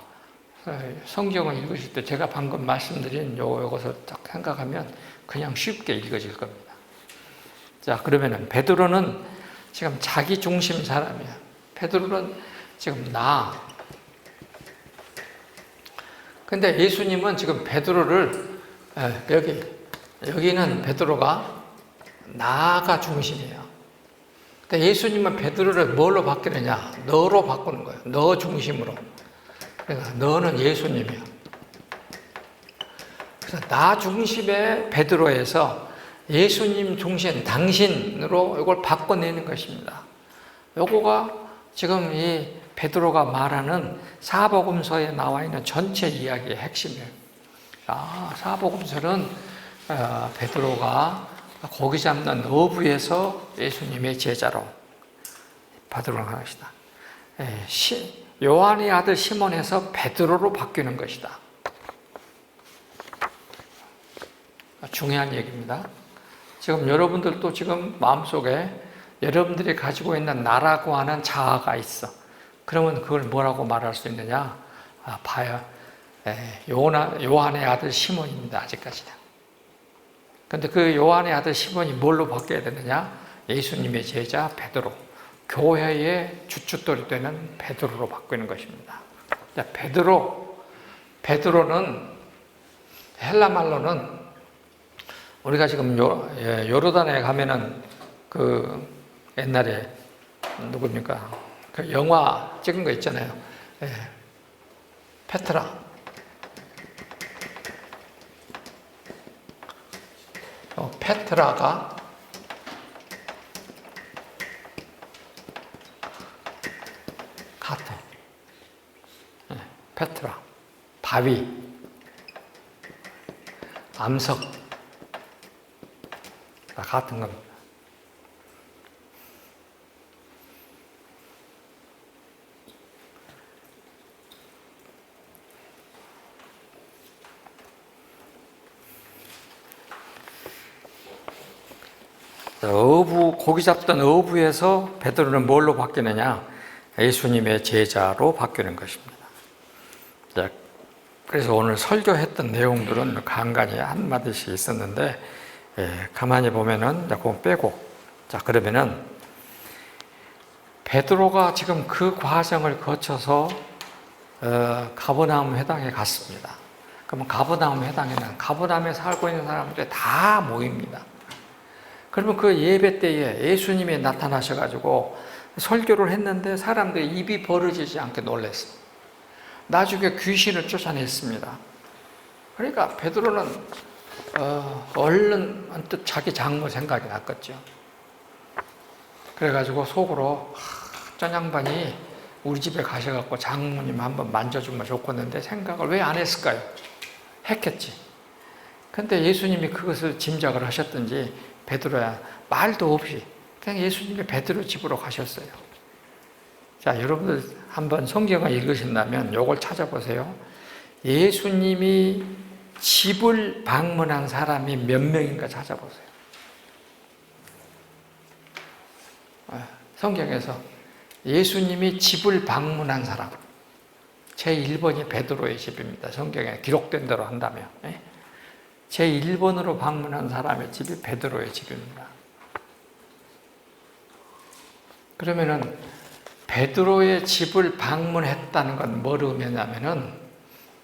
성경을 읽으실 때 제가 방금 말씀드린 요것을 딱 생각하면 그냥 쉽게 읽어질 겁니다. 자, 그러면은 베드로는 지금 자기 중심 사람이야. 베드로는 지금 나. 근데 예수님은 지금 베드로를 여기는 베드로가 나가 중심이에요. 근데 예수님은 베드로를 뭘로 바뀌느냐? 너로 바꾸는 거예요. 너 중심으로. 그러니까 너는 예수님이야. 그래서 나 중심의 베드로에서 예수님 중심, 당신으로 이걸 바꿔내는 것입니다. 요거가 지금 이 베드로가 말하는 사복음서에 나와 있는 전체 이야기의 핵심이에요. 사복음서는 베드로가 고기 잡는 어부에서 예수님의 제자로 바꾸는 것이다. 요한의 아들 시몬에서 베드로로 바뀌는 것이다. 중요한 얘기입니다. 지금 여러분들도 지금 마음속에 여러분들이 가지고 있는 나라고 하는 자아가 있어. 그러면 그걸 뭐라고 말할 수 있느냐? 봐요. 요한의 아들 시몬입니다. 아직까지는. 근데 그 요한의 아들 시몬이 뭘로 바뀌어야 되느냐? 예수님의 제자 베드로. 교회의 주춧돌이 되는 베드로로 바뀌는 것입니다. 자, 베드로는 헬라 말로는 우리가 지금 요르단에 가면은 그 옛날에 누굽니까? 그 영화 찍은 거 있잖아요. 페트라. 페트라가 같아. 페트라, 바위, 암석 다 같은 겁니다. 고기 잡던 어부에서 베드로는 뭘로 바뀌느냐? 예수님의 제자로 바뀌는 것입니다. 그래서 오늘 설교했던 내용들은 간간히 한마디씩 있었는데, 가만히 보면은, 그거 빼고. 자, 그러면은, 베드로가 지금 그 과정을 거쳐서, 가버나움 회당에 갔습니다. 그러면 가버나움 회당에는 가버나움에 살고 있는 사람들이 다 모입니다. 그러면 그 예배 때에 예수님이 나타나셔가지고 설교를 했는데 사람들이 입이 벌어지지 않게 놀랐어요. 나중에 귀신을 쫓아냈습니다. 그러니까 베드로는 얼른 언뜻 자기 장모 생각이 났겠죠. 그래가지고 속으로 저 양반이 우리 집에 가셔갖고 장모님 한번 만져주면 좋겠는데 생각을 왜 안 했을까요? 했겠지. 근데 예수님이 그것을 짐작을 하셨던지 베드로야 말도 없이 그냥 예수님이 베드로 집으로 가셨어요. 자, 여러분들 한번 성경을 읽으신다면 이걸 찾아보세요. 예수님이 집을 방문한 사람이 몇 명인가 찾아보세요. 성경에서 예수님이 집을 방문한 사람, 제1번이 베드로의 집입니다. 성경에 기록된 대로 한다면 제1번으로 방문한 사람의 집이 베드로의 집입니다. 그러면은 베드로의 집을 방문했다는 건 뭐를 의미하냐면은,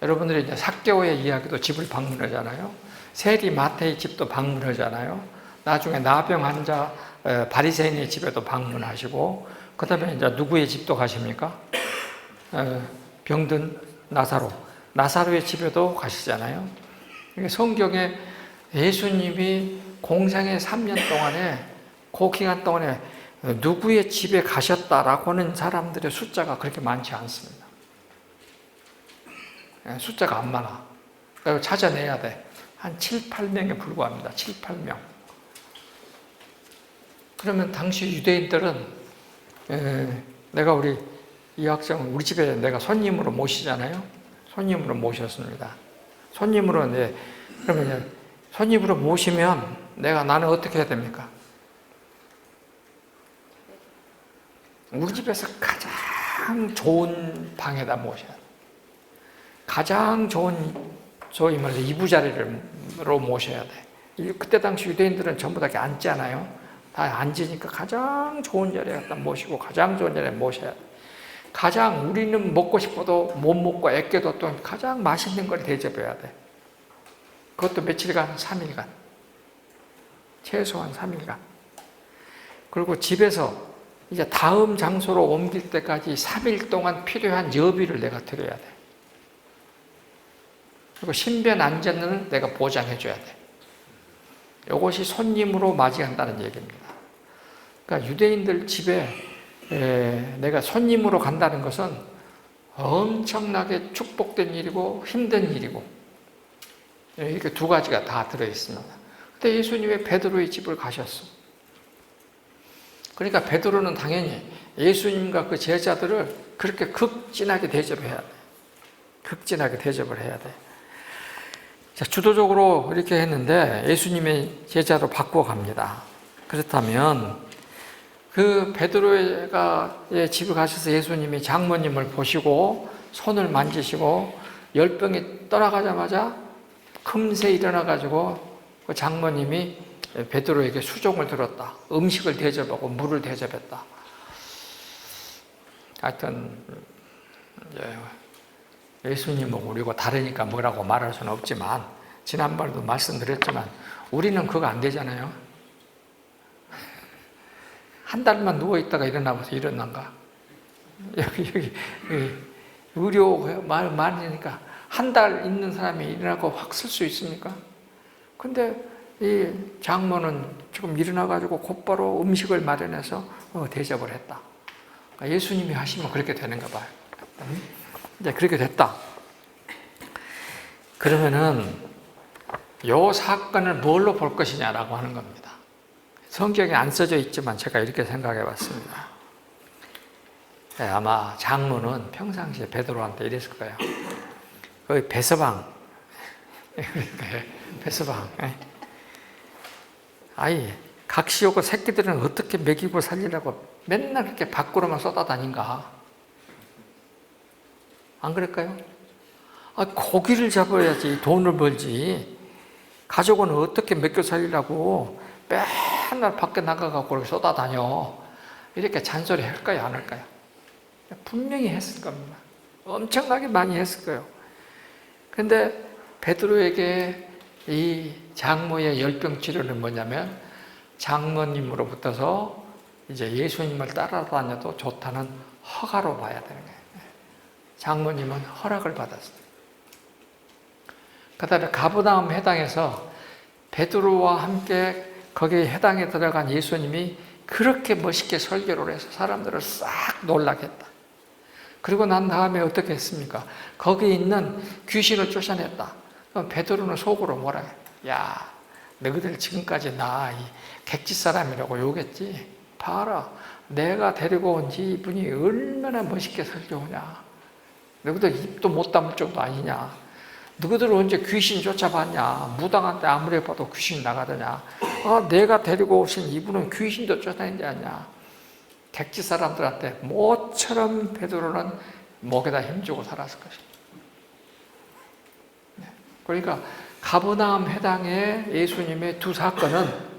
여러분들이 이제 삭개오의 이야기도 집을 방문하잖아요. 세리 마태의 집도 방문하잖아요. 나중에 나병 환자 바리새인의 집에도 방문하시고, 그 다음에 이제 누구의 집도 가십니까? 병든 나사로의 집에도 가시잖아요. 성경에 예수님이 공생의 3년 동안에, 그 기간 동안에 누구의 집에 가셨다라고 하는 사람들의 숫자가 그렇게 많지 않습니다. 숫자가 안 많아. 그래서 찾아내야 돼. 한 7, 8명에 불과합니다. 7, 8명. 그러면 당시 유대인들은, 내가 우리 이 학생은 우리 집에 내가 손님으로 모시잖아요. 손님으로 모셨습니다. 손님으로, 그러면 손님으로 모시면 나는 어떻게 해야 됩니까? 우리 집에서 가장 좋은 방에다 모셔야 돼. 가장 좋은, 소위 말해서 이부자리로 모셔야 돼. 그때 당시 유대인들은 전부 다 이렇게 앉잖아요. 다 앉으니까 가장 좋은 자리에 갖다 모시고 가장 좋은 자리에 모셔야 돼. 가장 우리는 먹고 싶어도 못 먹고 애껴도 또 가장 맛있는 걸 대접해야 돼. 그것도 며칠간, 3일간. 최소한 3일간. 그리고 집에서 이제 다음 장소로 옮길 때까지 3일 동안 필요한 여비를 내가 드려야 돼. 그리고 신변 안전을 내가 보장해 줘야 돼. 이것이 손님으로 맞이한다는 얘기입니다. 그러니까 유대인들 집에 내가 손님으로 간다는 것은 엄청나게 축복된 일이고 힘든 일이고, 이렇게 두 가지가 다 들어있습니다. 근데 예수님이 베드로의 집을 가셨어. 그러니까 베드로는 당연히 예수님과 그 제자들을 그렇게 극진하게 대접을 해야 돼. 극진하게 대접을 해야 돼. 자, 주도적으로 이렇게 했는데 예수님의 제자로 바꿔갑니다. 그렇다면 그 베드로가 집에 가셔서 예수님이 장모님을 보시고 손을 만지시고 열병이 떠나가자마자 금세 일어나가지고 그 장모님이 베드로에게 수종을 들었다. 음식을 대접하고 물을 대접했다. 하여튼 예수님은 우리고 다르니까 뭐라고 말할 수는 없지만, 지난번에도 말씀드렸지만 우리는 그거 안 되잖아요. 한 달만 누워있다가 일어나서 일어난가? 여기 의료 많으니까 한 달 있는 사람이 일어나고 확 쓸 수 있습니까? 근데 이 장모는 지금 일어나가지고 곧바로 음식을 마련해서 대접을 했다. 그러니까 예수님이 하시면 그렇게 되는가 봐요. 이제 그렇게 됐다. 그러면은 이 사건을 뭘로 볼 것이냐라고 하는 겁니다. 성경에 안 써져 있지만 제가 이렇게 생각해 봤습니다. 아마 장모는 평상시에 베드로한테 이랬을 거예요. 거기 배서방. 배서방. 아이, 각시오고 새끼들은 어떻게 먹이고 살리려고 맨날 그렇게 밖으로만 쏟아다닌가? 안 그럴까요? 고기를 잡아야지 돈을 벌지. 가족은 어떻게 먹여 살리려고 맨날 밖에 나가갖고 그렇게 쏟아다녀. 이렇게 잔소리 할까요? 안 할까요? 분명히 했을 겁니다. 엄청나게 많이 했을 거예요. 근데 베드로에게 이 장모의 열병 치료는 뭐냐면, 장모님으로부터서 이제 예수님을 따라다녀도 좋다는 허가로 봐야 되는 거예요. 장모님은 허락을 받았어요. 그 다음에 가버나움 회당에서 베드로와 함께 거기에 회당에 들어간 예수님이 그렇게 멋있게 설교를 해서 사람들을 싹 놀라게 했다. 그리고 난 다음에 어떻게 했습니까? 거기 있는 귀신을 쫓아냈다. 그럼 베드로는 속으로 뭐라 해? 야, 너희들 지금까지 나 객지 사람이라고 욕했지? 봐라, 내가 데리고 온 이분이 얼마나 멋있게 설교하냐. 너희들 입도 못 다물 정도 아니냐. 너희들 언제 귀신 쫓아봤냐. 무당한테 아무리 봐도 귀신 나가더냐. 내가 데리고 오신 이분은 귀신도 쫓아내지 않냐. 객지 사람들한테 모처럼 베드로는 목에다 힘주고 살았을 것입니다. 그러니까 가버나움 회당의 예수님의 두 사건은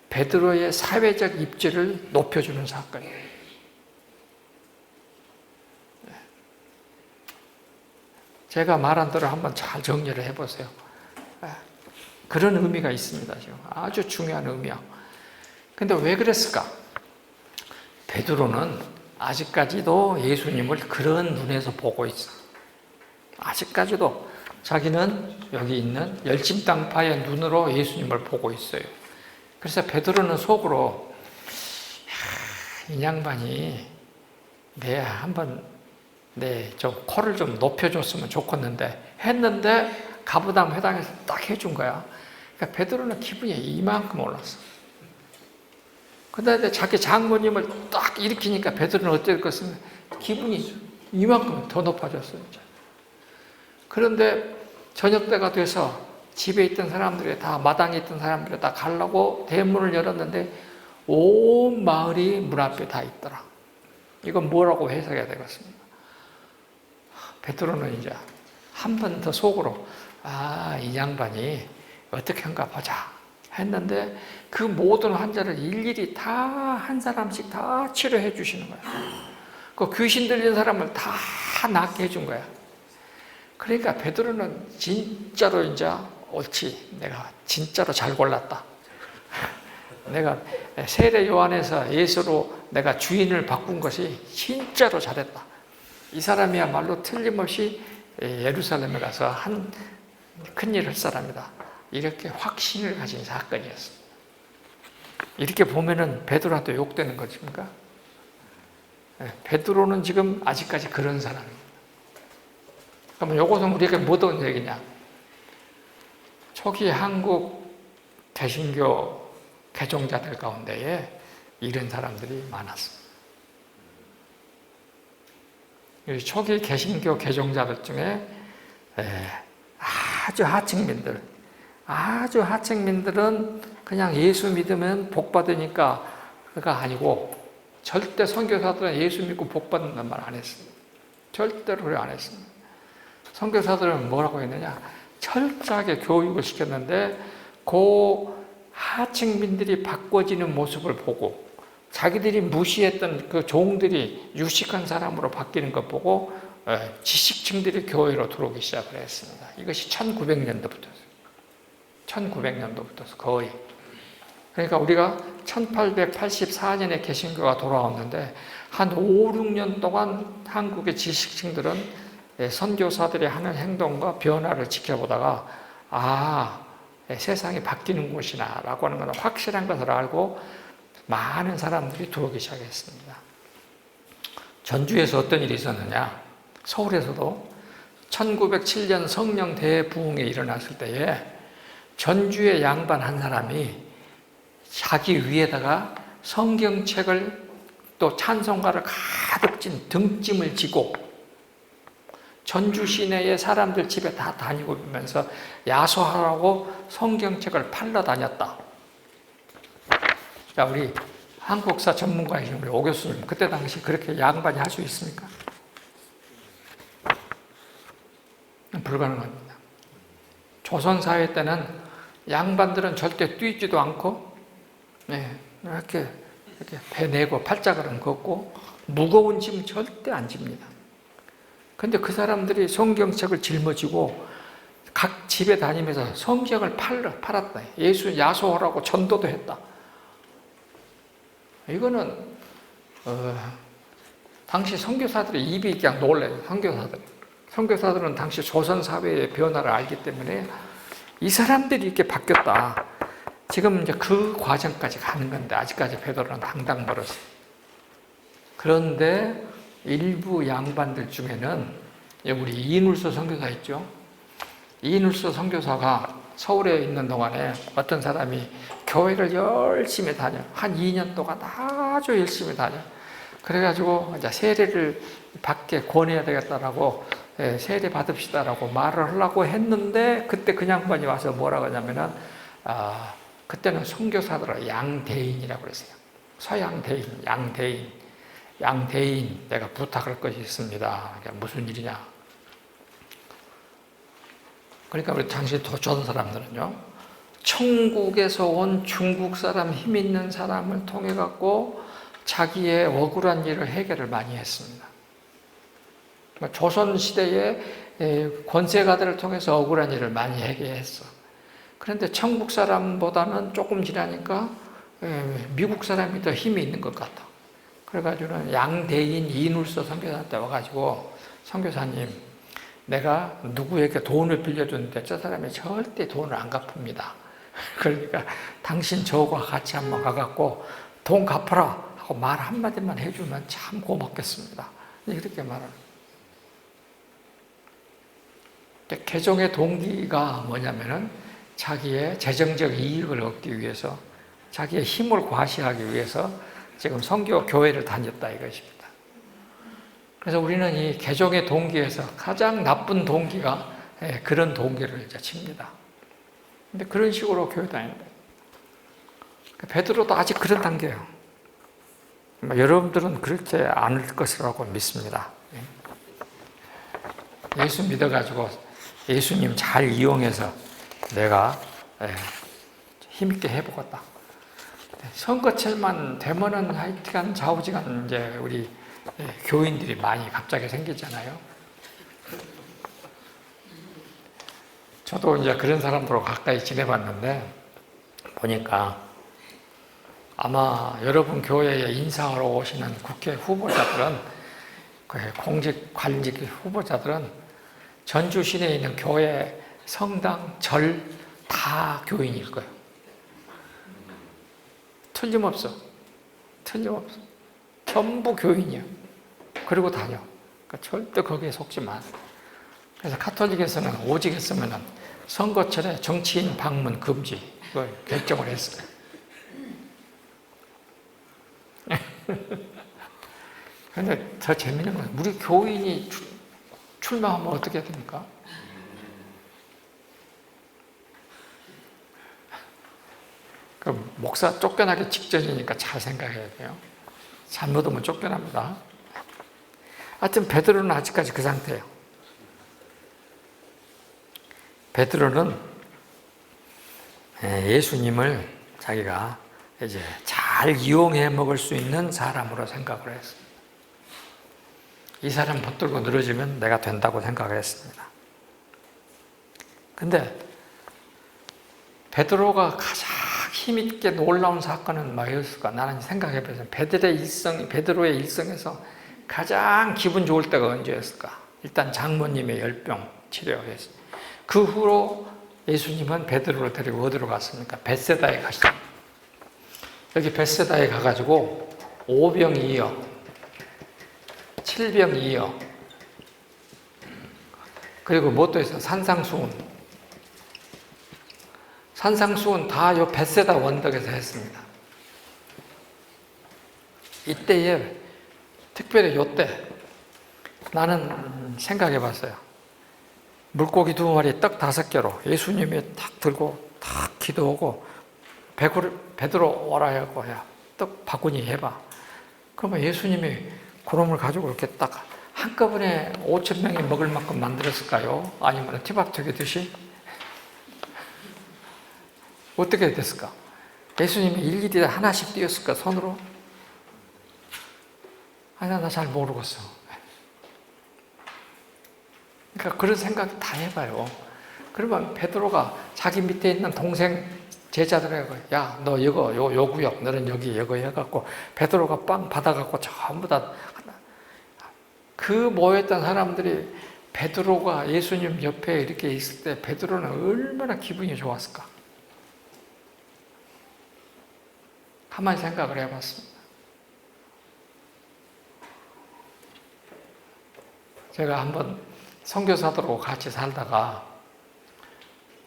베드로의 사회적 입지를 높여주는 사건이에요. 제가 말한 대로 한번 잘 정리를 해보세요. 그런 의미가 있습니다. 지금 아주 중요한 의미야. 근데 왜 그랬을까? 베드로는 아직까지도 예수님을 그런 눈에서 보고 있어. 아직까지도 자기는 여기 있는 열심당파의 눈으로 예수님을 보고 있어요. 그래서 베드로는 속으로 이 양반이 좀 코를 좀 높여줬으면 좋겠는데 했는데 가버나움 회당에서 딱 해준 거야. 그러니까 베드로는 기분이 이만큼 올랐어. 근데 자기 장모님을 딱 일으키니까 베드로는 어쩔 것은 기분이 이만큼 더 높아졌어요. 그런데 저녁 때가 돼서 집에 있던 사람들이 다 마당에 있던 사람들이 다 가려고 대문을 열었는데 온 마을이 문 앞에 다 있더라. 이건 뭐라고 해석해야 되겠습니까? 베드로는 이제 한 번 더 속으로 이 양반이 어떻게 한가 보자 했는데 그 모든 환자를 일일이 다 한 사람씩 다 치료해 주시는 거야. 그 귀신 들린 사람을 다 낫게 해준 거야. 그러니까 베드로는 진짜로 이제 옳지, 내가 진짜로 잘 골랐다. 내가 세례 요한에서 예수로 내가 주인을 바꾼 것이 진짜로 잘했다. 이 사람이야말로 틀림없이 예루살렘에 가서 한 큰일 할 사람이다. 이렇게 확신을 가진 사건이었습니다. 이렇게 보면은 베드로한테 욕되는 것입니까? 베드로는 지금 아직까지 그런 사람입니다. 그러면 이것은 우리에게 뭐든 얘기냐? 초기 한국 개신교 개종자들 가운데에 이런 사람들이 많았습니다. 초기 개신교 개종자들 중에 아주 하층민들은 그냥 예수 믿으면 복 받으니까 그가 아니고 절대 선교사들은 예수 믿고 복 받는다는 말 안 했습니다. 절대로 그래 안 했습니다. 선교사들은 뭐라고 했느냐? 철저하게 교육을 시켰는데 그 하층민들이 바꿔지는 모습을 보고 자기들이 무시했던 그 종들이 유식한 사람으로 바뀌는 것 보고 지식층들이 교회로 들어오기 시작을 했습니다. 이것이 1900년도부터 거의. 그러니까 우리가 1884년에 개신교가 돌아왔는데 한 5, 6년 동안 한국의 지식층들은 선교사들이 하는 행동과 변화를 지켜보다가 세상이 바뀌는 곳이나 라고 하는 것은 확실한 것을 알고 많은 사람들이 들어오기 시작했습니다. 전주에서 어떤 일이 있었느냐? 서울에서도 1907년 성령 대부흥이 일어났을 때에 전주의 양반 한 사람이 자기 위에다가 성경책을 또 찬송가를 가득 찐 등짐을 지고 전주 시내의 사람들 집에 다 다니고 오면서 야소하라고 성경책을 팔러 다녔다. 자, 우리 한국사 전문가이신 우리 오 교수님, 그때 당시 그렇게 양반이 할 수 있습니까? 불가능합니다. 조선사회 때는 양반들은 절대 뛰지도 않고, 이렇게 배 내고 팔자걸음 걷고, 무거운 짐은 절대 안 집니다. 근데 그 사람들이 성경책을 짊어지고 각 집에 다니면서 성경을 팔았다. 예수 야소하라고 전도도 했다. 이거는 당시 선교사들의 입이 그냥 놀래요. 선교사들은 당시 조선 사회의 변화를 알기 때문에 이 사람들이 이렇게 바뀌었다. 지금 이제 그 과정까지 가는 건데 아직까지 베드로는 당당 멀었어요. 그런데 일부 양반들 중에는 우리 이인울서 선교사 있죠. 이인울서 선교사가 서울에 있는 동안에 어떤 사람이 교회를 열심히 다녀. 한 2년 동안 아주 열심히 다녀. 그래가지고 이제 세례를 받게 권해야 되겠다라고 세례 받읍시다라고 말을 하려고 했는데 그때 그 양반이 와서 뭐라고 하냐면은 그때는 선교사들을 양대인이라고 그랬어요. 서양대인, 양대인. 양대인 내가 부탁할 것이 있습니다. 무슨 일이냐? 그러니까 우리 당시 조선 사람들은요, 천국에서 온 중국 사람, 힘 있는 사람을 통해 갖고 자기의 억울한 일을 해결을 많이 했습니다. 조선 시대의 권세가들을 통해서 억울한 일을 많이 해결했어. 그런데 천국 사람보다는 조금 지나니까 미국 사람이 더 힘이 있는 것 같아. 그래가지고는 양대인 이눌서 선교사한테 와가지고, 선교사님, 내가 누구에게 돈을 빌려줬는데 저 사람이 절대 돈을 안 갚습니다. 그러니까 당신 저와 같이 한번 가갖고 돈 갚아라 하고 말 한마디만 해주면 참 고맙겠습니다. 이렇게 말하는. 개종의 동기가 뭐냐면은 자기의 재정적 이익을 얻기 위해서, 자기의 힘을 과시하기 위해서 지금 선교 교회를 다녔다 이것입니다. 그래서 우리는 이 개종의 동기에서 가장 나쁜 동기가 그런 동기를 이제 칩니다. 근데 그런 식으로 교회 다닌다. 베드로도 아직 그런 단계예요. 여러분들은 그렇지 않을 것이라고 믿습니다. 예수 믿어가지고 예수님 잘 이용해서 내가 힘있게 해보겠다. 선거철만 되면은 하여튼 좌우지간 이제 우리 교인들이 많이 갑자기 생기잖아요. 저도 이제 그런 사람들하고 가까이 지내봤는데 보니까 아마 여러분 교회에 인사하러 오시는 국회 후보자들은, 공직 관직 후보자들은 전주 시내에 있는 교회, 성당, 절 다 교인일 거예요. 틀림없어. 틀림없어. 전부 교인이야. 그리고 다녀. 그러니까 절대 거기에 속지 마. 그래서 카톨릭에서는 오직 했으면 선거철에 정치인 방문 금지, 이걸 결정을 했어요. 그런데 더 재밌는 건 우리 교인이 출마하면 어떻게 됩니까? 그 목사 쫓겨나기 직전이니까 잘 생각해야 돼요. 잘못하면 쫓겨납니다. 하여튼 베드로는 아직까지 그 상태예요. 베드로는 예수님을 자기가 이제 잘 이용해 먹을 수 있는 사람으로 생각을 했습니다. 이 사람 붙들고 늘어지면 내가 된다고 생각을 했습니다. 근데 베드로가 가장 힘있게 놀라운 사건은 뭐였을까? 나는 생각해보면 베드로의 일생에서 가장 기분 좋을 때가 언제였을까? 일단 장모님의 열병 치료했어요. 그 후로 예수님은 베드로를 데리고 어디로 갔습니까? 벳세다에 가시죠. 여기 벳세다에 가가지고 5병 2여, 7병 2여, 그리고 뭐 또 있어요? 산상수훈. 산상수훈 다 요 벳세다 원덕에서 했습니다. 이때에 특별히 요때 나는 생각해 봤어요. 물고기 2마리, 떡 5개로 예수님이 탁 들고 탁 기도하고 베드로 오라 해갖고, 야, 떡 바구니 해봐. 그러면 예수님이 그놈을 가지고 이렇게 딱 한꺼번에 5,000명이 먹을 만큼 만들었을까요? 아니면 티밥 튀기듯이? 어떻게 됐을까? 예수님이 일일이 하나씩 띄었을까, 손으로? 아니, 나 잘 모르겠어. 그러니까 그런 생각 다 해봐요. 그러면 베드로가 자기 밑에 있는 동생 제자들에게, 야, 너 이거, 요 구역, 너는 여기 이거 해갖고, 베드로가 빵 받아갖고 전부 다, 그 모였던 사람들이 베드로가 예수님 옆에 이렇게 있을 때 베드로는 얼마나 기분이 좋았을까? 가만히 생각을 해봤습니다. 제가 한번 선교사들하고 같이 살다가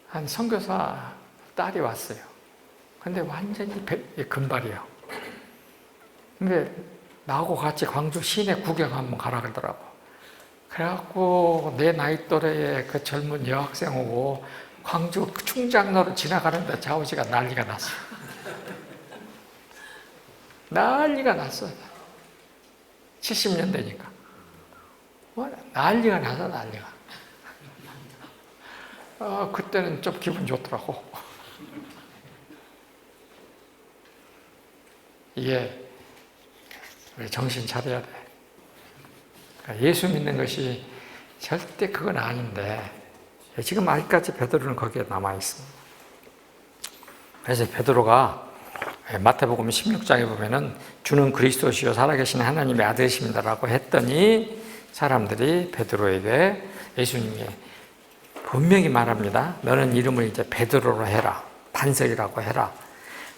한 선교사 딸이 왔어요. 근데 완전히 금발이에요. 근데 나하고 같이 광주 시내 구경 한번 가라 그러더라고. 그래갖고 내 나이 또래의 그 젊은 여학생 오고 광주 충장로를 지나가는데 좌우지가 난리가 났어요. 난리가 났어요. 70년 되니까. 난리가 나서 난리가. 그때는 좀 기분 좋더라고. 이게 우리 정신 차려야 돼. 그러니까 예수 믿는 것이 절대 그건 아닌데 지금 아직까지 베드로는 거기에 남아 있습니다. 그래서 베드로가 마태복음 16장에 보면은 주는 그리스도시요 살아계신 하나님의 아들이십니다라고 했더니 사람들이 베드로에게 예수님이 분명히 말합니다. 너는 이름을 이제 베드로로 해라. 반석이라고 해라.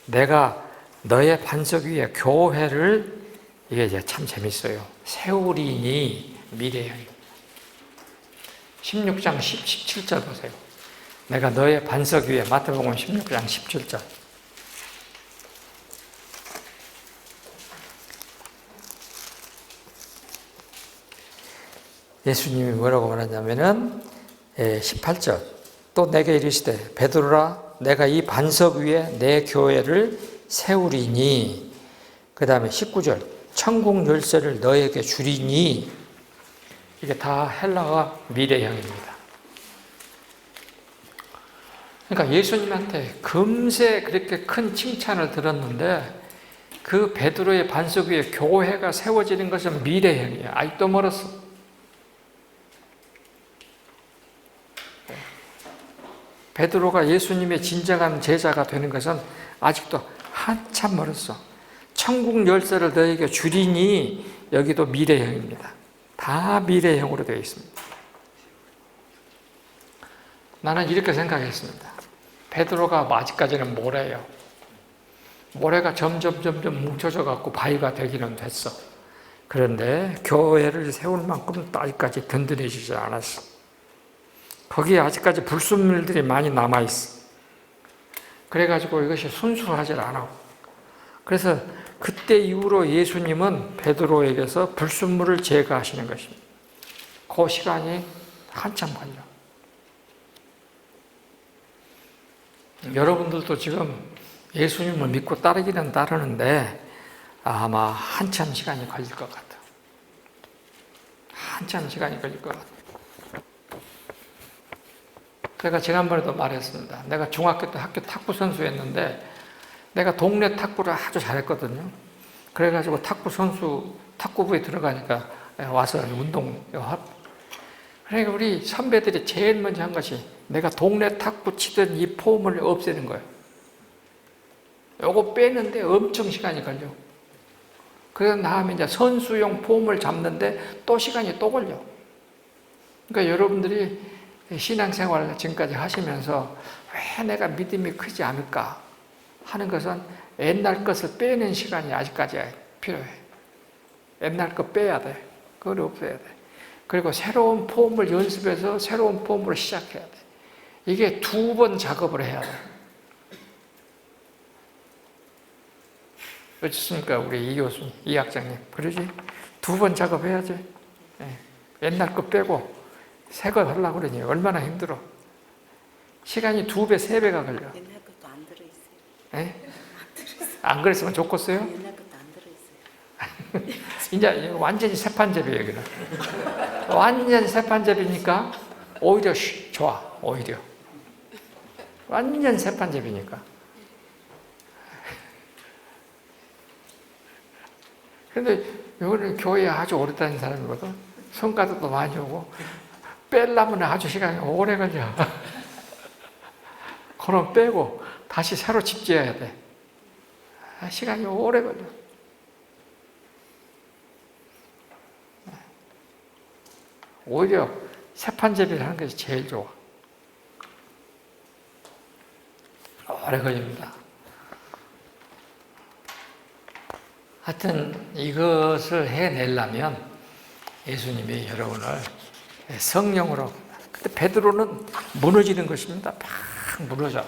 내가 너의 반석 위에 교회를, 이게 이제 참 재밌어요. 세우리니 미래형. 16장 17절 보세요. 내가 너의 반석 위에, 마태복음 16장 17절. 예수님이 뭐라고 말하냐면은 18절. 또 내게 이르시되 베드로라 내가 이 반석 위에 내 교회를 세우리니. 그 다음에 19절. 천국 열쇠를 너에게 주리니. 이게 다 헬라어 미래형입니다. 그러니까 예수님한테 금세 그렇게 큰 칭찬을 들었는데 그 베드로의 반석 위에 교회가 세워지는 것은 미래형이에요. 아직도 멀었어. 베드로가 예수님의 진정한 제자가 되는 것은 아직도 한참 멀었어. 천국 열쇠를 너에게 주리니, 여기도 미래형입니다. 다 미래형으로 되어 있습니다. 나는 이렇게 생각했습니다. 베드로가 아직까지는 모래예요. 모래가 점점 뭉쳐져 갖고 바위가 되기는 됐어. 그런데 교회를 세울 만큼 아직까지 든든해지지 않았어. 거기에 아직까지 불순물들이 많이 남아있어. 그래가지고 이것이 순수하지 않아. 그래서 그때 이후로 예수님은 베드로에게서 불순물을 제거하시는 것입니다. 그 시간이 한참 걸려. 여러분들도 지금 예수님을 믿고 따르기는 따르는데 아마 한참 시간이 걸릴 것 같아. 한참 시간이 걸릴 것 같아. 제가 지난번에도 말했습니다. 내가 중학교 때 학교 탁구 선수였는데 내가 동네 탁구를 아주 잘했거든요. 그래가지고 탁구부에 들어가니까 와서 운동. 그러니까 우리 선배들이 제일 먼저 한 것이 내가 동네 탁구 치던 이 폼을 없애는 거예요. 요거 빼는데 엄청 시간이 걸려. 그래서 다음에 이제 선수용 폼을 잡는데 또 시간이 또 걸려. 그러니까 여러분들이 신앙생활을 지금까지 하시면서 왜 내가 믿음이 크지 않을까 하는 것은 옛날 것을 빼는 시간이 아직까지 필요해. 옛날 거 빼야 돼. 그걸 없애야 돼. 그리고 새로운 폼을 연습해서 새로운 폼으로 시작해야 돼. 이게 2번 작업을 해야 돼. 어떻습니까? 우리 이 교수님, 이 학장님. 그러지? 2번 작업해야지. 옛날 거 빼고 새 거 하려고 그러니 얼마나 힘들어. 시간이 2배, 3배가 걸려. 옛날 것도 안 들어있어요. 예? 안 그랬으면 좋겠어요? 옛날 것도 안 들어있어요. 이제 완전히 새판잡이에요, 여기는. 완전 새판잡이니까 오히려 좋아, 오히려. 완전 새판잡이니까. 그런데 여기는 교회에 아주 오래 다닌 사람이거든. 성가도도 많이 오고, 빼려면 아주 시간이 오래 걸려. 그럼 빼고 다시 새로 집 지어야 돼. 시간이 오래 걸려. 오히려 새판잡이를 하는 것이 제일 좋아. 오래 걸립니다. 하여튼 이것을 해내려면 예수님이 여러분을 성령으로. 근데 베드로는 무너지는 것입니다. 팍 무너져.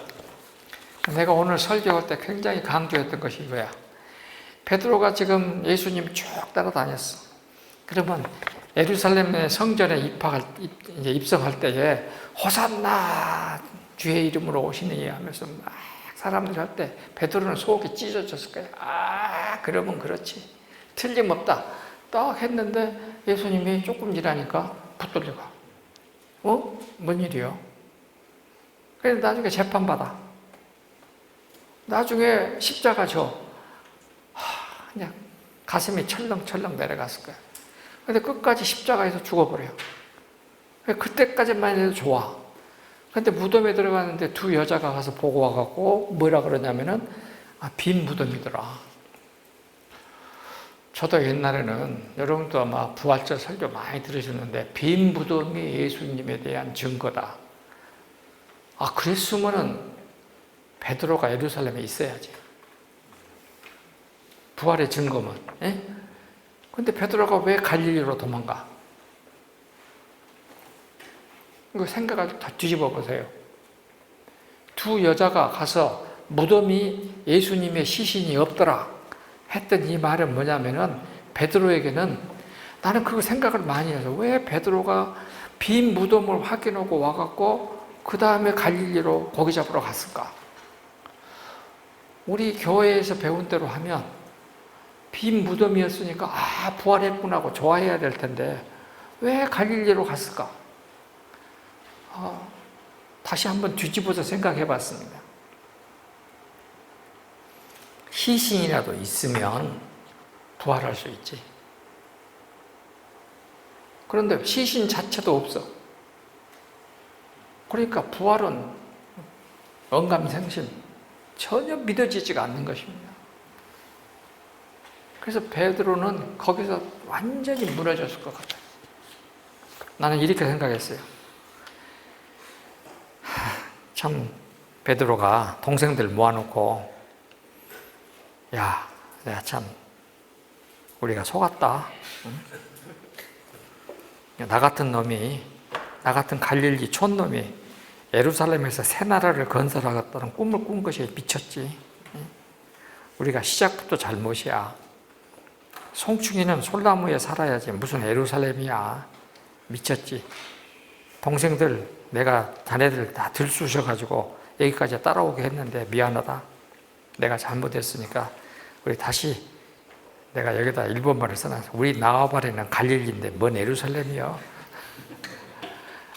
내가 오늘 설교할 때 굉장히 강조했던 것이 이거야. 베드로가 지금 예수님 쭉 따라다녔어. 그러면 예루살렘의 성전에 입성할 때에 호산나 주의 이름으로 오시니 하면서 막 사람들이 할 때 베드로는 속이 찢어졌을 거야. 그러면 그렇지. 틀림없다. 딱 했는데 예수님이 조금 지나니까 붙들려가. 뭔 일이요? 그래서 나중에 재판받아. 나중에 십자가 그냥 가슴이 철렁철렁 내려갔을 거야. 근데 끝까지 십자가에서 죽어버려요. 그때까지만 해도 좋아. 근데 무덤에 들어갔는데 두 여자가 가서 보고 와갖고 뭐라 그러냐면은 빈 무덤이더라. 저도 옛날에는 여러분도 아마 부활절 설교 많이 들으셨는데 빈 무덤이 예수님에 대한 증거다. 그랬으면은 베드로가 예루살렘에 있어야지. 부활의 증거면. 근데 베드로가 왜 갈릴리로 도망가? 이거 생각을 다 뒤집어 보세요. 두 여자가 가서 무덤이 예수님의 시신이 없더라 했던 이 말은 뭐냐면은 베드로에게는 나는 그거 생각을 많이 해서 왜 베드로가 빈 무덤을 확인하고 와갖고 그 다음에 갈릴리로 고기 잡으러 갔을까? 우리 교회에서 배운 대로 하면 빈 무덤이었으니까 부활했구나 하고 좋아해야 될 텐데 왜 갈릴리로 갔을까? 다시 한번 뒤집어서 생각해 봤습니다. 시신이라도 있으면 부활할 수 있지. 그런데 시신 자체도 없어. 그러니까 부활은 언감생심, 전혀 믿어지지가 않는 것입니다. 그래서 베드로는 거기서 완전히 무너졌을 것 같아요. 나는 이렇게 생각했어요. 참 베드로가 동생들 모아놓고 야, 내가 참 우리가 속았다. 나 같은 놈이, 나 같은 갈릴리 촌놈이 예루살렘에서 새 나라를 건설하겠다는 꿈을 꾼 것이 미쳤지. 우리가 시작부터 잘못이야. 송충이는 솔나무에 살아야지 무슨 예루살렘이야. 미쳤지. 동생들 내가 자네들 다 들쑤셔가지고 여기까지 따라오게 했는데 미안하다. 내가 잘못했으니까 우리 다시 내가 여기다 일본말을 써놔서 우리 나와버리는 갈릴리인데 뭔 예루살렘이요.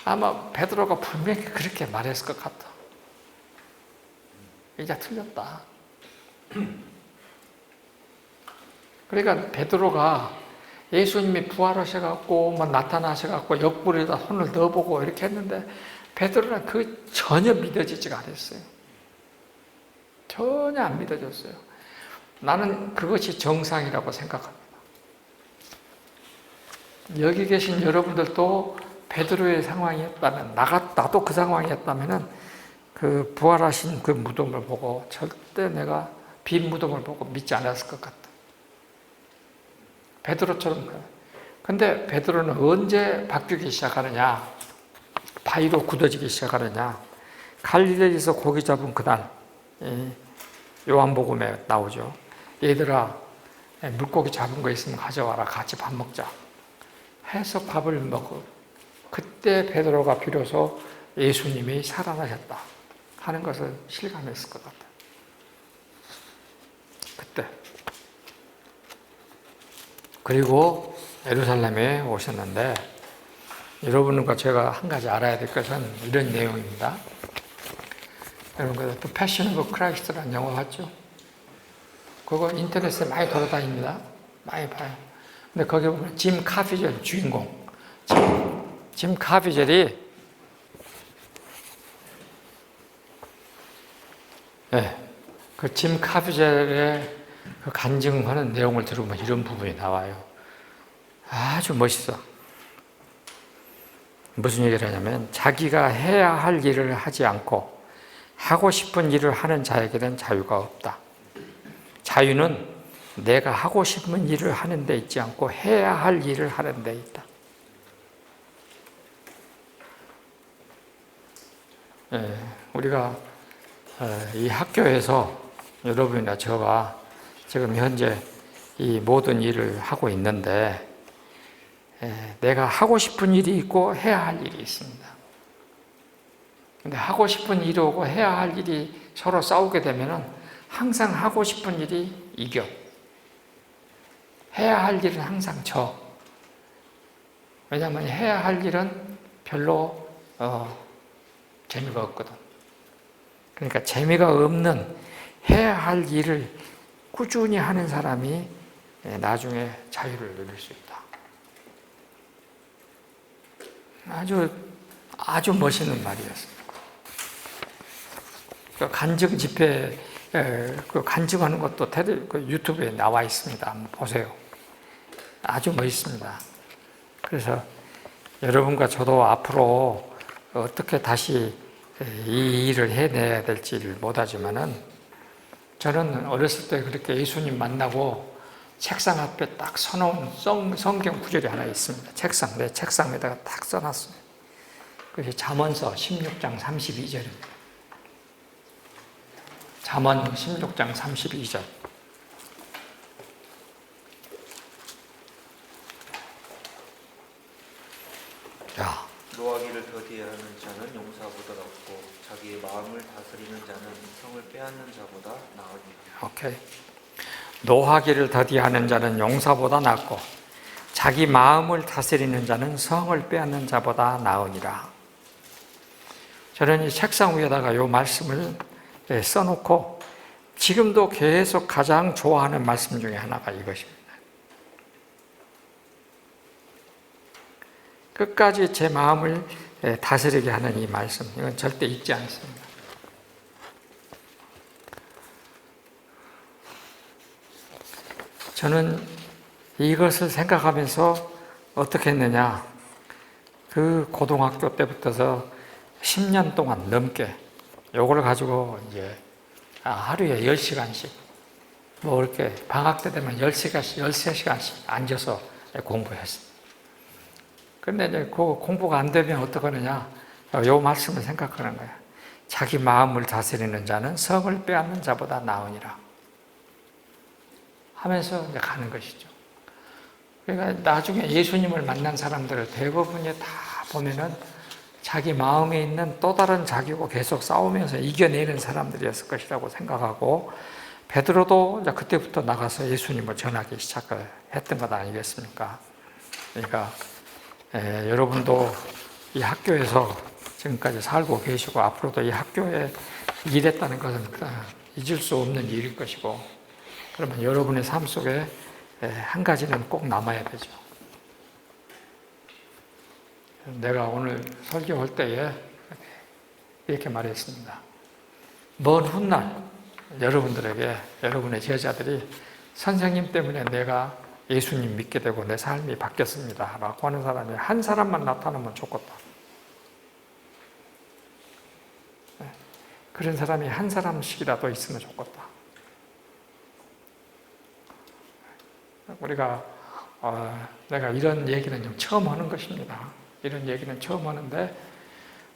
아마 베드로가 분명히 그렇게 말했을 것 같아. 이제 틀렸다. 그러니까 베드로가 예수님이 부활하셔갖고 나타나셔갖고 옆구리에다 손을 넣어보고 이렇게 했는데 베드로는 그 전혀 믿어지지가 않았어요. 전혀 안 믿어졌어요. 나는 그것이 정상이라고 생각합니다. 여기 계신 여러분들도 베드로의 상황이었다면, 나도 그 상황이었다면 그 부활하신 그 무덤을 보고 절대 내가 빈 무덤을 보고 믿지 않았을 것 같다. 베드로처럼. 근데 베드로는 언제 바뀌기 시작하느냐? 바위로 굳어지기 시작하느냐? 갈릴리에서 고기 잡은 그날, 요한복음에 나오죠. 얘들아, 물고기 잡은 거 있으면 가져와라. 같이 밥 먹자. 해서 밥을 먹고 그때 베드로가 비로소 예수님이 살아나셨다 하는 것을 실감했을 것 같아요. 그때. 그리고 예루살렘에 오셨는데 여러분과 제가 한 가지 알아야 될 것은 이런 내용입니다. 여러분, 그 패션 오브 크라이스트라는 영화 봤죠? 그거 인터넷에 많이 돌아다닙니다. 많이 봐요. 근데 거기 보면 짐 카피젤 주인공. 짐 카피젤이 그 짐 카피젤의 그 간증하는 내용을 들으면 이런 부분이 나와요. 아주 멋있어. 무슨 얘기를 하냐면 자기가 해야 할 일을 하지 않고 하고 싶은 일을 하는 자에게는 자유가 없다. 자유는 내가 하고 싶은 일을 하는 데 있지 않고 해야 할 일을 하는 데 있다. 우리가 이 학교에서 여러분이나 저가 지금 현재 이 모든 일을 하고 있는데 내가 하고 싶은 일이 있고 해야 할 일이 있습니다. 근데 하고 싶은 일이 오고 해야 할 일이 서로 싸우게 되면은 항상 하고 싶은 일이 이겨. 해야 할 일은 항상 져. 왜냐하면 해야 할 일은 별로 재미가 없거든. 그러니까 재미가 없는 해야 할 일을 꾸준히 하는 사람이 나중에 자유를 누릴 수 있다. 아주 멋있는 말이었습니다. 그 간증 집회, 그 간증하는 것도 그 유튜브에 나와 있습니다. 한번 보세요. 아주 멋있습니다. 그래서 여러분과 저도 앞으로 어떻게 다시 이 일을 해내야 될지를 못하지만은 저는 어렸을 때 그렇게 예수님 만나고 책상 앞에 딱 써놓은 성경 구절이 하나 있습니다. 내 책상 위에다가 딱 써놨어요. 그것이 잠언서 16장 32절입니다. 잠언 16장 32절. 야, 노하기를 더디하는 자는 용사보다 낫고 자기의 마음을 다스리는 자는 성을 빼앗는 자보다 나으니라. 오케이. 노하기를 더디하는 자는 용사보다 낫고 자기 마음을 다스리는 자는 성을 빼앗는 자보다 나으니라. 저는 이 책상 위에다가 이 말씀을 써놓고 지금도 계속 가장 좋아하는 말씀 중에 하나가 이것입니다. 끝까지 제 마음을 다스리게 하는 이 말씀, 이건 절대 잊지 않습니다. 저는 이것을 생각하면서 어떻게 했느냐, 그 고등학교 때부터서 10년 동안 넘게 요걸 가지고 이제 하루에 10시간씩 뭐 이렇게 방학 때 되면 10시간씩, 13시간씩 앉아서 공부했습니다. 근데 이제 그 공부가 안 되면 어떡하느냐, 요 말씀을 생각하는 거야. 자기 마음을 다스리는 자는 성을 빼앗는 자보다 나으니라 하면서 이제 가는 것이죠. 그러니까 나중에 예수님을 만난 사람들을 대부분이 다 보면은 자기 마음에 있는 또 다른 자기고 계속 싸우면서 이겨내는 사람들이었을 것이라고 생각하고, 베드로도 이제 그때부터 나가서 예수님을 전하기 시작을 했던 것 아니겠습니까? 그러니까 여러분도 이 학교에서 지금까지 살고 계시고 앞으로도 이 학교에 일했다는 것은 잊을 수 없는 일일 것이고, 그러면 여러분의 삶 속에 한 가지는 꼭 남아야 되죠. 내가 오늘 설교할 때에 이렇게 말했습니다. 먼 훗날 여러분들에게, 여러분의 제자들이 선생님 때문에 내가 예수님 믿게 되고 내 삶이 바뀌었습니다 라고 하는 사람이 한 사람만 나타나면 좋겠다. 그런 사람이 한 사람씩이라도 있으면 좋겠다. 우리가 내가 이런 얘기는 좀 처음 하는 것입니다. 이런 얘기는 처음 하는데,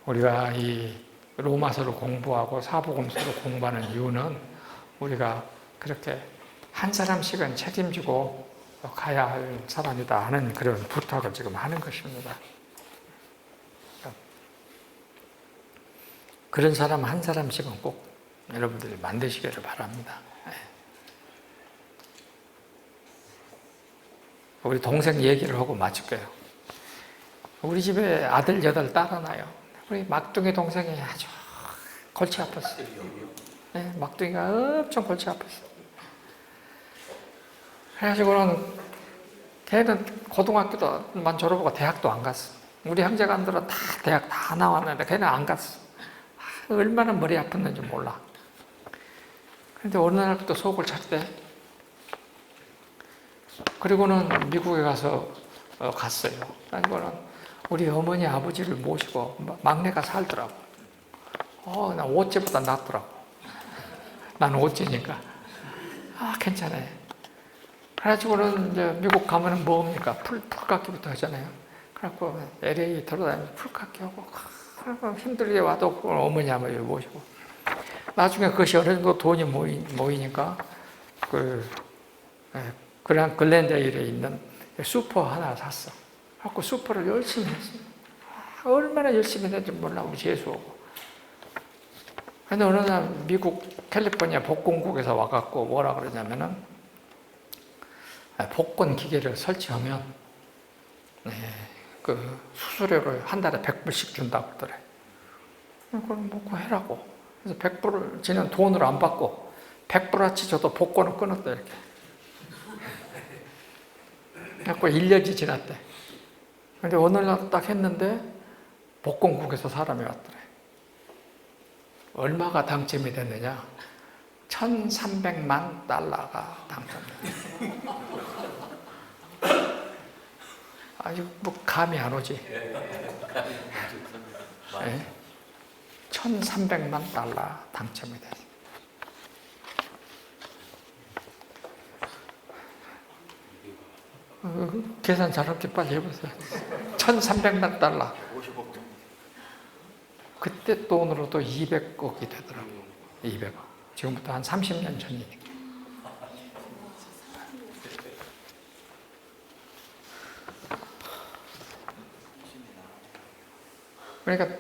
우리가 이 로마서를 공부하고 사복음서를 공부하는 이유는 우리가 그렇게 한 사람씩은 책임지고 가야 할 사람이다 하는 그런 부탁을 지금 하는 것입니다. 그런 사람 한 사람씩은 꼭 여러분들이 만드시기를 바랍니다. 우리 동생 얘기를 하고 마칠게요. 우리 집에 아들 8, 딸 하나요. 우리 막둥이 동생이 아주 골치 아팠어요. 네, 막둥이가 엄청 골치 아팠어요. 그래가지고는 걔는 고등학교만 졸업하고 대학도 안 갔어. 우리 형제간들은 다 대학 다 나왔는데 걔는 안 갔어. 얼마나 머리 아팠는지 몰라. 그런데 어느 날부터 속을 찼대. 그리고는 미국에 가서 갔어요. 그리고는 우리 어머니 아버지를 모시고 막내가 살더라고. 나 옷째보다 낫더라고. 나는 옷째니까. 괜찮아요. 그래가지고는 이제 미국 가면은 뭡니까? 풀깎기부터 하잖아요. 그래갖고 LA 돌아다니면서 풀깎기 하고, 힘들게 와도 어머니 아버지를 모시고. 나중에 그것이 어느 정도 돈이 모이니까, 글렌데일에 있는 슈퍼 하나 샀어. 그래갖고 슈퍼를 열심히 했어요. 얼마나 열심히 했는지 몰라, 우리 재수하고. 근데 어느 날 미국 캘리포니아 복공국에서 와갖고 뭐라 그러냐면은, 복권 기계를 설치하면 그 수수료를 한 달에 100불씩 준다고 그러더래. 그걸 먹고 해라고. 그래서 100불을 지는 돈으로 안 받고 100불어치 줘도 복권을 끊었다 이렇게. 그래서 1년이 지났대. 근데 오늘날 딱 했는데 복권국에서 사람이 왔더래. 얼마가 당첨이 됐느냐? 1,300만 달러가 당첨됐다. 아주 뭐 감이 안 오지. 1,300만 달러 당첨이 됐어. 계산 저렇게 빨리 해보세요. 1,300만 달러. 50억. 그때 돈으로도 200억이 되더라고요. 200억. 지금부터 한 30년 전이니까. 그러니까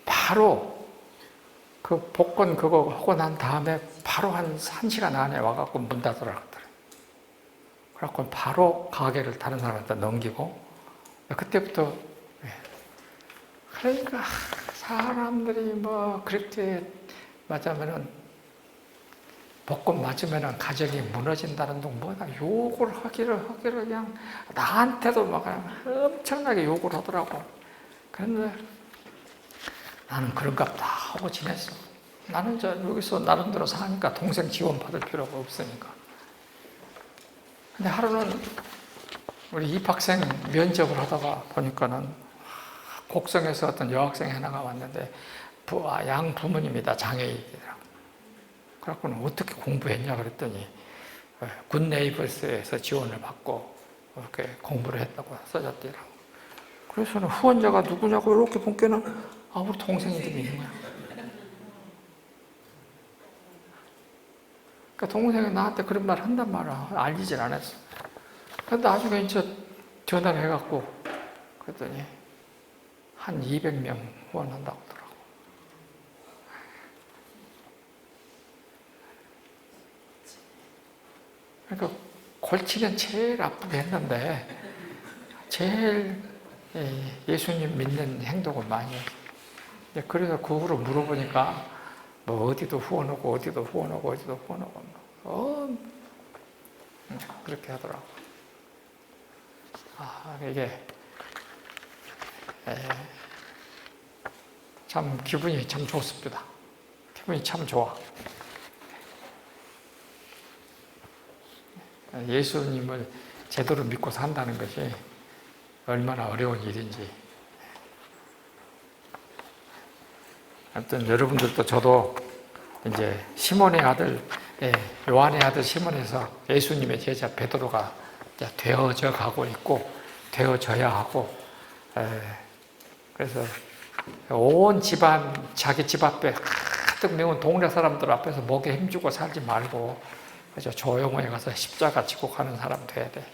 바로 그 복권 그거 하고 난 다음에 바로 한 1시간 안에 와갖고 문 닫으라 그러더래. 그래갖고 바로 가게를 다른 사람한테 넘기고 그때부터 그러니까 사람들이 뭐 그렇게 맞으면은 복권 맞으면은 가정이 무너진다는 둥 뭐다 욕을 하기를 그냥 나한테도 막 엄청나게 욕을 하더라고. 그런데 나는 그런갑다 하고 지냈어. 나는 저 여기서 나름대로 사니까 동생 지원 받을 필요가 없으니까. 근데 하루는 우리 입학생 면접을 하다가 보니까는 곡성에서 어떤 여학생 하나가 왔는데 양 부모님이 다 장애인이더라고. 그래갖고는 어떻게 공부했냐 그랬더니 굿네이버스에서 지원을 받고 이렇게 공부를 했다고 써졌더라고. 그래서는 후원자가 누구냐고 이렇게 보니까는 우리 동생들이 있는 거야. 그러니까 동생이 나한테 그런 말 한단 말이야. 알리질 않았어. 근데 나중에 이제 전화를 해갖고 그랬더니 한 200명 후원한다고 하더라고. 그러니까 골치는 제일 아프게 했는데 제일 예수님 믿는 행동을 많이 했어요. 그래서 그 후로 물어보니까 뭐 어디도 후원하고 어디도 후원하고 어디도 후원하고 그렇게 하더라고. 이게 참 기분이 참 좋습니다. 기분이 참 좋아. 예수님을 제대로 믿고 산다는 것이 얼마나 어려운 일인지. 아무튼 여러분들도 저도 이제 시몬의 아들, 요한의 아들 시몬에서 예수님의 제자 베드로가 되어져 가고 있고 되어져야 하고, 그래서 온 집안 자기 집 앞에 가득 메운 동네 사람들 앞에서 목에 힘주고 살지 말고 그래서 조용히 가서 십자가 지고 가는 사람 돼야 돼.